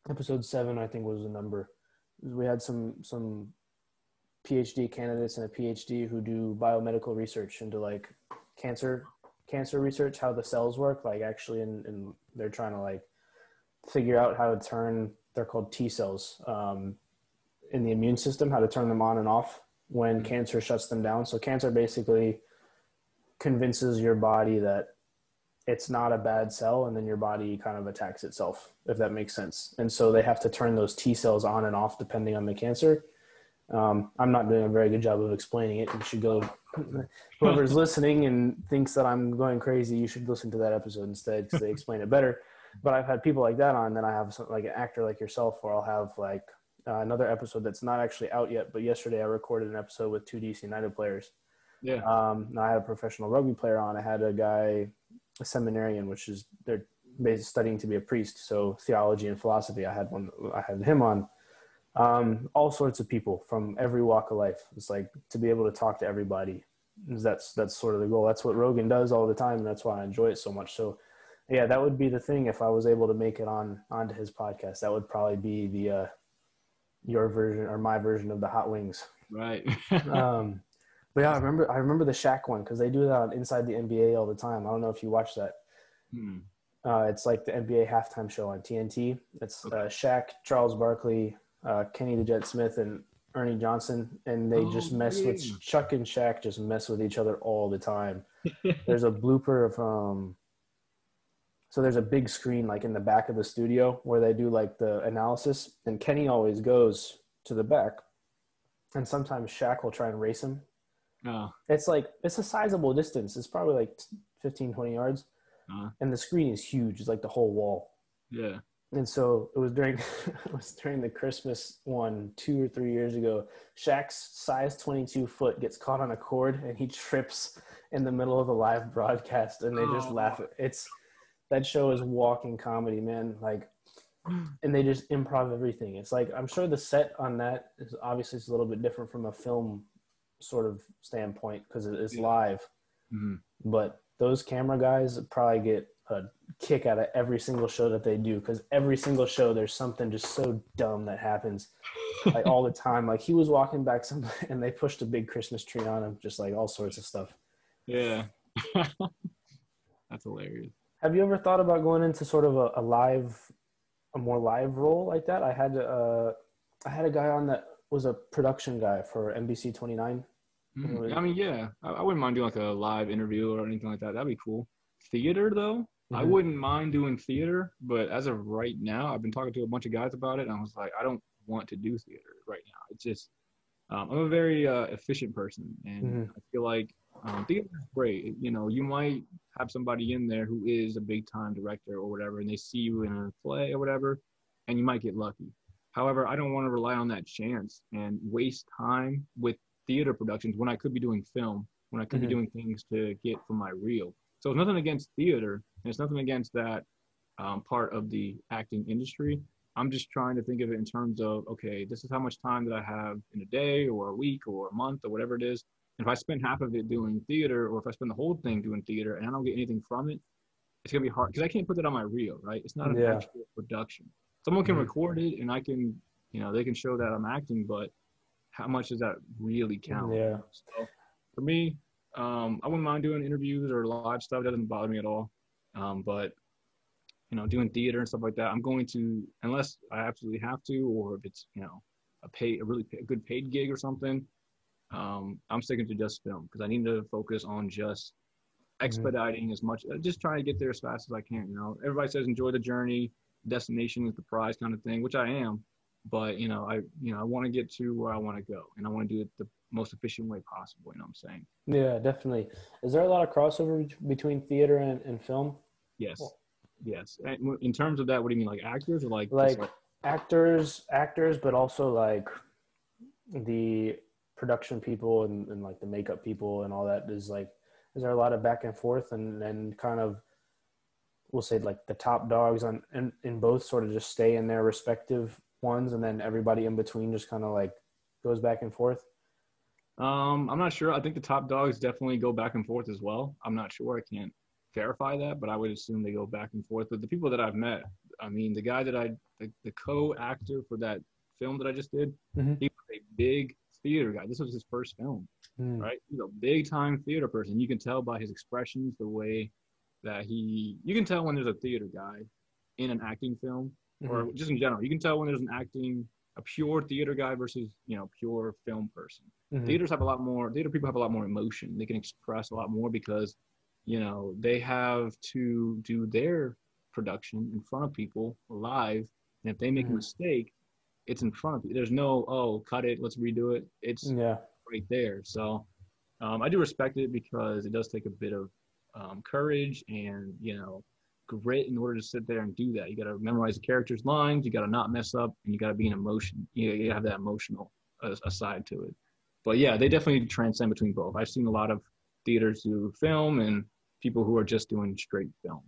episode 7, I think, was the number. We had some PhD candidates and a PhD who do biomedical research into like cancer research, how the cells work, like actually, and they're trying to like figure out how to turn, they're called T cells in the immune system, how to turn them on and off when cancer shuts them down. So cancer basically convinces your body that it's not a bad cell, and then your body kind of attacks itself, if that makes sense. And so they have to turn those T cells on and off depending on the cancer. I'm not doing a very good job of explaining it. You should go, whoever's listening and thinks that I'm going crazy, you should listen to that episode instead, because they explain it better. But I've had people like that on. Then I have like an actor like yourself, where I'll have like another episode that's not actually out yet. But yesterday I recorded an episode with 2 DC United players. Yeah. I had a professional rugby player on. I had a guy, a seminarian, which is they're basically studying to be a priest, so theology and philosophy. I had him on. All sorts of people from every walk of life. It's like to be able to talk to everybody. That's sort of the goal. That's what Rogan does all the time, and that's why I enjoy it so much. So yeah, that would be the thing. If I was able to make it onto his podcast, that would probably be the your version or my version of the hot wings. Right. But yeah, I remember the Shaq one, because they do that on Inside the NBA all the time. I don't know if you watch that. It's like the NBA halftime show on TNT. It's Shaq, Charles Barkley, Kenny the Jet Smith, and Ernie Johnson, and they just mess with Chuck and Shaq just mess with each other all the time. There's a blooper of so there's a big screen like in the back of the studio where they do like the analysis, and Kenny always goes to the back, and sometimes Shaq will try and race him. It's a sizable distance. It's probably like 15, 20 yards. And the screen is huge. It's like the whole wall. Yeah. And so it was during the Christmas one 2 or 3 years ago. Shaq's size 22 foot gets caught on a cord, and he trips in the middle of the live broadcast, and they just laugh. That show is walking comedy, man. Like, and they just improv everything. It's like, I'm sure the set on that is obviously it's a little bit different from a film sort of standpoint, because it is live. But those camera guys probably get a kick out of every single show that they do, because every single show there's something just so dumb that happens, like all the time. Like he was walking back and they pushed a big Christmas tree on him, just like all sorts of stuff. Yeah. That's hilarious. Have you ever thought about going into sort of a more live role like that? I had a guy on that was a production guy for NBC 29. I mean, yeah, I wouldn't mind doing like a live interview or anything like that. That'd be cool. Theater, though, I wouldn't mind doing theater, but as of right now, I've been talking to a bunch of guys about it, and I was like, I don't want to do theater right now. It's just, I'm a very efficient person, and I feel like theater is great. You might have somebody in there who is a big-time director or whatever, and they see you in a play or whatever, and you might get lucky. However, I don't want to rely on that chance and waste time with theater productions when I could be doing film, when I could be doing things to get from my reel. So it's nothing against theater, and it's nothing against that part of the acting industry. I'm just trying to think of it in terms of, okay, this is how much time that I have in a day or a week or a month or whatever it is. And if I spend half of it doing theater, or if I spend the whole thing doing theater and I don't get anything from it, it's going to be hard, because I can't put that on my reel, right? It's not an actual production. Someone can record it and I can, they can show that I'm acting, but how much does that really count? Yeah. So for me, I wouldn't mind doing interviews or live stuff. It doesn't bother me at all. But doing theater and stuff like that, I'm going to, unless I absolutely have to, or if it's, a really good paid gig or something, I'm sticking to just film because I need to focus on just expediting as much, just trying to get there as fast as I can. Everybody says enjoy the journey, destination is the prize kind of thing, which I am. But I want to get to where I want to go, and I want to do it the most efficient way possible. You know what I'm saying? Yeah, definitely. Is there a lot of crossover between theater and film? Yes, yes. And in terms of that, what do you mean, like actors or like actors, but also like the production people and like the makeup people and all that? Is there a lot of back and forth and kind of, we'll say like the top dogs in both sort of just stay in their respective ones, and then everybody in between just kind of like goes back and forth? I'm not sure. I think the top dogs definitely go back and forth as well. I'm not sure. I can't verify that, but I would assume they go back and forth. But the people that I've met, I mean, the guy that the co-actor for that film that I just did, he was a big theater guy. This was his first film, right? He's a big time theater person. You can tell by his expressions, the way that you can tell when there's a theater guy in an acting film, or just in general. You can tell when there's a pure theater guy versus, pure film person. Theater people have a lot more emotion. They can express a lot more because, they have to do their production in front of people live. And if they make a mistake, it's in front of you. There's no, oh, cut it, let's redo it. It's right there. So I do respect it because it does take a bit of courage and, grit in order to sit there and do that. You got to memorize the character's lines. You got to not mess up, and you got to be in emotion. You have that emotional side to it. But yeah, they definitely transcend between both. I've seen a lot of theaters do film and people who are just doing straight film.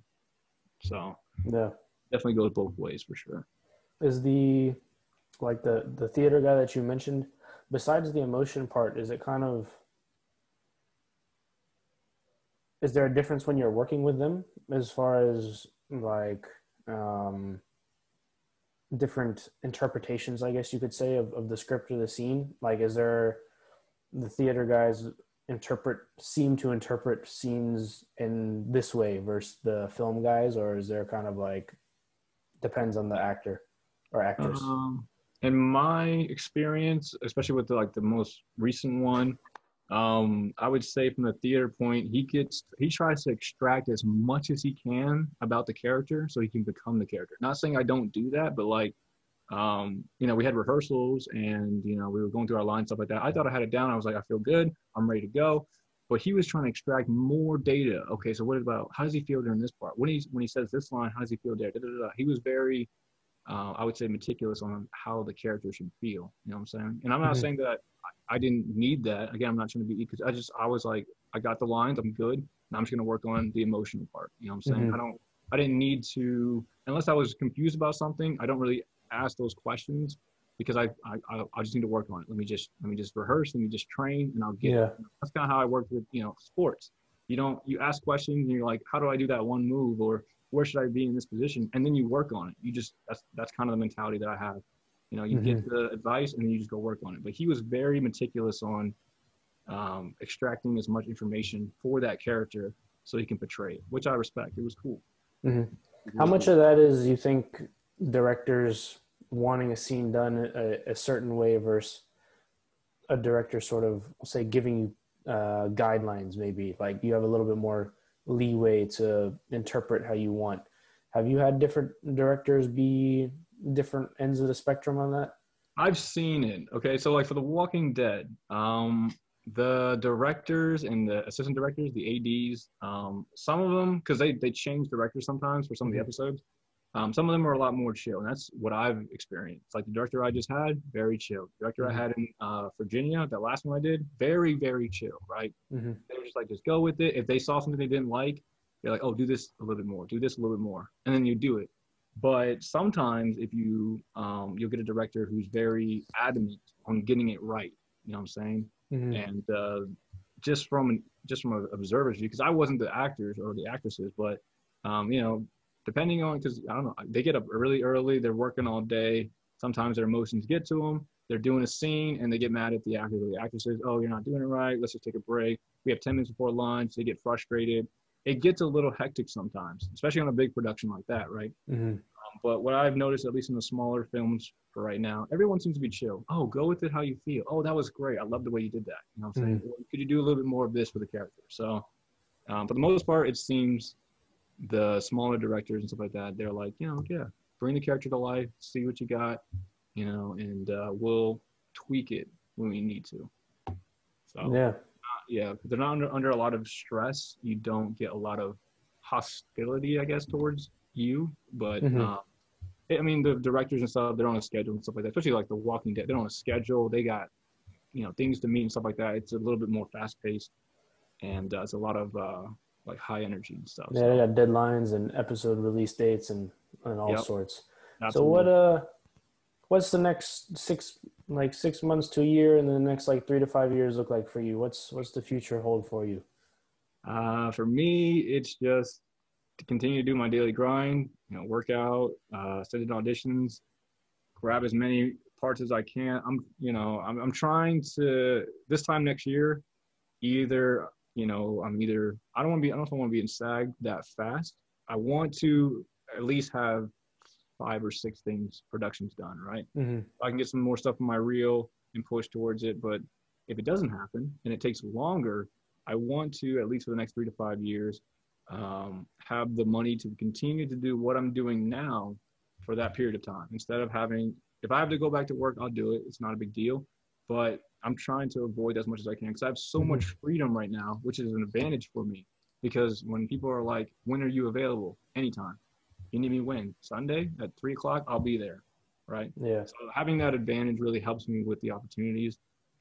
So yeah, definitely goes both ways for sure. Is the theater guy that you mentioned, besides the emotion part, is there a difference when you're working with them as far as like different interpretations, I guess you could say, of the script or the scene? Like, is there the theater guys seem to interpret scenes in this way versus the film guys, or is there kind of like depends on the actor or actress? In my experience, especially with the most recent one, I would say from the theater point, he tries to extract as much as he can about the character so he can become the character. Not saying I don't do that, but we had rehearsals and, we were going through our lines, stuff like that. I thought I had it down. I was like, I feel good. I'm ready to go. But he was trying to extract more data. Okay, so how does he feel during this part? When he says this line, how does he feel there? Da, da, da, da. He was very, I would say, meticulous on how the character should feel. You know what I'm saying? And I'm not saying that I didn't need that. Again, I'm not trying to be, because I was like, I got the lines, I'm good. And I'm just going to work on the emotional part. You know what I'm saying? I didn't need to, unless I was confused about something, I don't really ask those questions because I just need to work on it. Let me just rehearse, let me just train, and I'll get it. That's kind of how I work with, sports. You ask questions and you're like, how do I do that one move? Or where should I be in this position? And then you work on it. That's kind of the mentality that I have. You get the advice and then you just go work on it. But he was very meticulous on extracting as much information for that character so he can portray it, which I respect. It was cool. How much of that is, you think, directors wanting a scene done a certain way versus a director sort of, say, giving you guidelines? Maybe like you have a little bit more leeway to interpret how you want. Have you had different directors be different ends of the spectrum on that? I've seen it. Okay, so like for The Walking Dead, the directors and the assistant directors, the ADs, some of them, because they change directors sometimes for some of the episodes. Some of them are a lot more chill, and that's what I've experienced. Like the director I just had, very chill. The director I had in Virginia, that last one I did, very, very chill, right? They were just like, just go with it. If they saw something they didn't like, they're like, oh, do this a little bit more, do this a little bit more, and then you do it. But sometimes if you'll get a director who's very adamant on getting it right, you know what I'm saying? And just from an observer's view, because I wasn't the actors or the actresses, but depending on, because I don't know, they get up really early, they're working all day. Sometimes their emotions get to them. They're doing a scene and they get mad at the actor. The actor says, "Oh, you're not doing it right. Let's just take a break." We have 10 minutes before lunch. They get frustrated. It gets a little hectic sometimes, especially on a big production like that, right? Mm-hmm. But what I've noticed, at least in the smaller films for right now, everyone seems to be chill. Oh, go with it how you feel. Oh, that was great. I love the way you did that. You know what I'm saying? Well, could you do a little bit more of this for the character? So, for the most part, it seems the smaller directors and stuff like that, they're like, yeah, bring the character to life, see what you got, and we'll tweak it when we need to. So, yeah, they're not under a lot of stress. You don't get a lot of hostility, I guess, towards you. But I mean, the directors and stuff, they're on a schedule and stuff like that. Especially like The Walking Dead, they're on a schedule. They got things to meet and stuff like that. It's a little bit more fast paced, and it's a lot of like high energy and stuff. Yeah, they got deadlines and episode release dates and all sorts. Absolutely. So what's the next 6 months to a year, and then the next 3 to 5 years look like for you? What's the future hold for you? For me, it's just to continue to do my daily grind, work out, send in auditions, grab as many parts as I can. I'm trying to, this time next year, I don't want to be in SAG that fast. I want to at least have 5 or 6 productions done, right? I can get some more stuff in my reel and push towards it. But if it doesn't happen and it takes longer, I want to, at least for the next 3 to 5 years, have the money to continue to do what I'm doing now for that period of time. Instead of if I have to go back to work, I'll do it. It's not a big deal. But I'm trying to avoid as much as I can because I have so much freedom right now, which is an advantage for me. Because when people are like, "When are you available?" Anytime. You need me when? Sunday at 3 o'clock? I'll be there, right? Yeah. So having that advantage really helps me with the opportunities.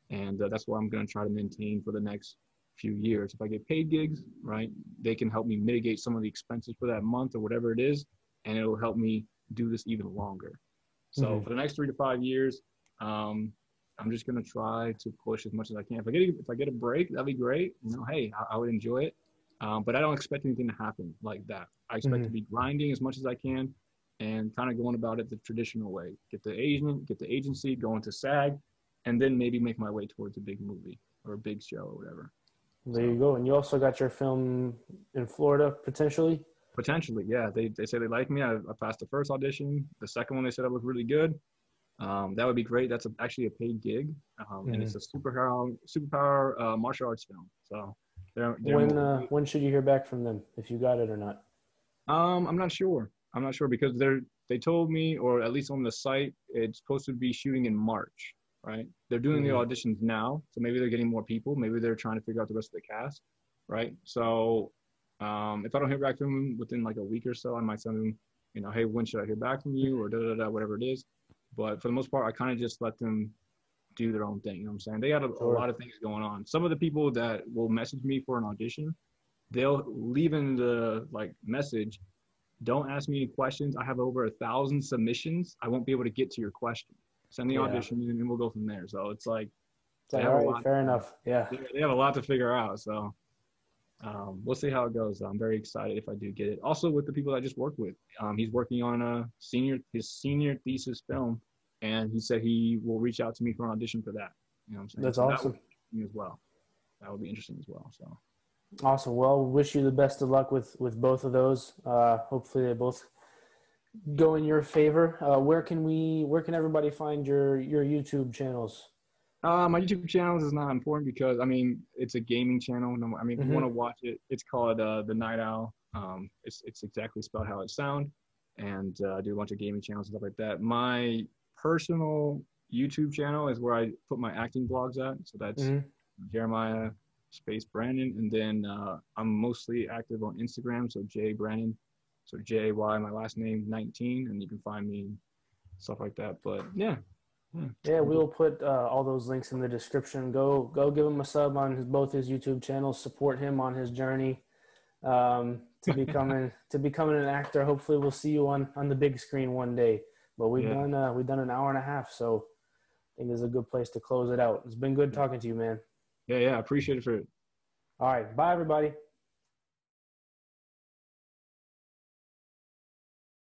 And that's what I'm going to try to maintain for the next few years. If I get paid gigs, right, they can help me mitigate some of the expenses for that month or whatever it is, and it'll help me do this even longer. So for the next 3 to 5 years, I'm just going to try to push as much as I can. If I get a break, that'd be great. Hey, I would enjoy it. But I don't expect anything to happen like that. I expect to be grinding as much as I can and kind of going about it the traditional way. Get the agent, get the agency, go into SAG, and then maybe make my way towards a big movie or a big show or whatever. There you go. And you also got your film in Florida, potentially? Potentially, yeah. They say they like me. I passed the first audition. The second one, they said I looked really good. That would be great. That's actually a paid gig. And it's a superpower martial arts film. So when should you hear back from them, if you got it or not? I'm not sure because they told me, or at least on the site, it's supposed to be shooting in March, right? They're doing the auditions now, so maybe they're getting more people. Maybe they're trying to figure out the rest of the cast, right? So if I don't hear back from them within a week or so, I might send them, hey, when should I hear back from you, or whatever it is. But for the most part, I kind of just let them do their own thing. You know what I'm saying? They got a lot of things going on. Some of the people that will message me for an audition, they'll leave in the message, "Don't ask me any questions. I have over 1,000 submissions. I won't be able to get to your question. Send the audition and then we'll go from there." So it's like, fair enough. Yeah. They have a lot to figure out. So we'll see how it goes. I'm very excited if I do get it. Also with the people I just worked with, he's working on his senior thesis film, and he said he will reach out to me for an audition for that. You know what I'm saying? That's awesome. That would be as well. That would be interesting as well. So awesome. Well, wish you the best of luck with both of those. Hopefully they both go in your favor. Where can everybody find your YouTube channels? My YouTube channel is not important because it's a gaming channel. If you want to watch it, it's called The Night Owl. It's exactly spelled how it sounds, and I do a bunch of gaming channels and stuff like that. My personal YouTube channel is where I put my acting blogs at. So that's Jeremiah space Brannan, and then I'm mostly active on Instagram. So J Brannan, so J Y my last name 19, and you can find me stuff like that. But yeah, we'll put all those links in the description. Go give him a sub on both his YouTube channels. Support him on his journey to becoming an actor. Hopefully, we'll see you on the big screen one day. But we've done an hour and a half, so I think this is a good place to close it out. It's been good talking to you, man. Yeah, I appreciate it. All right, bye everybody.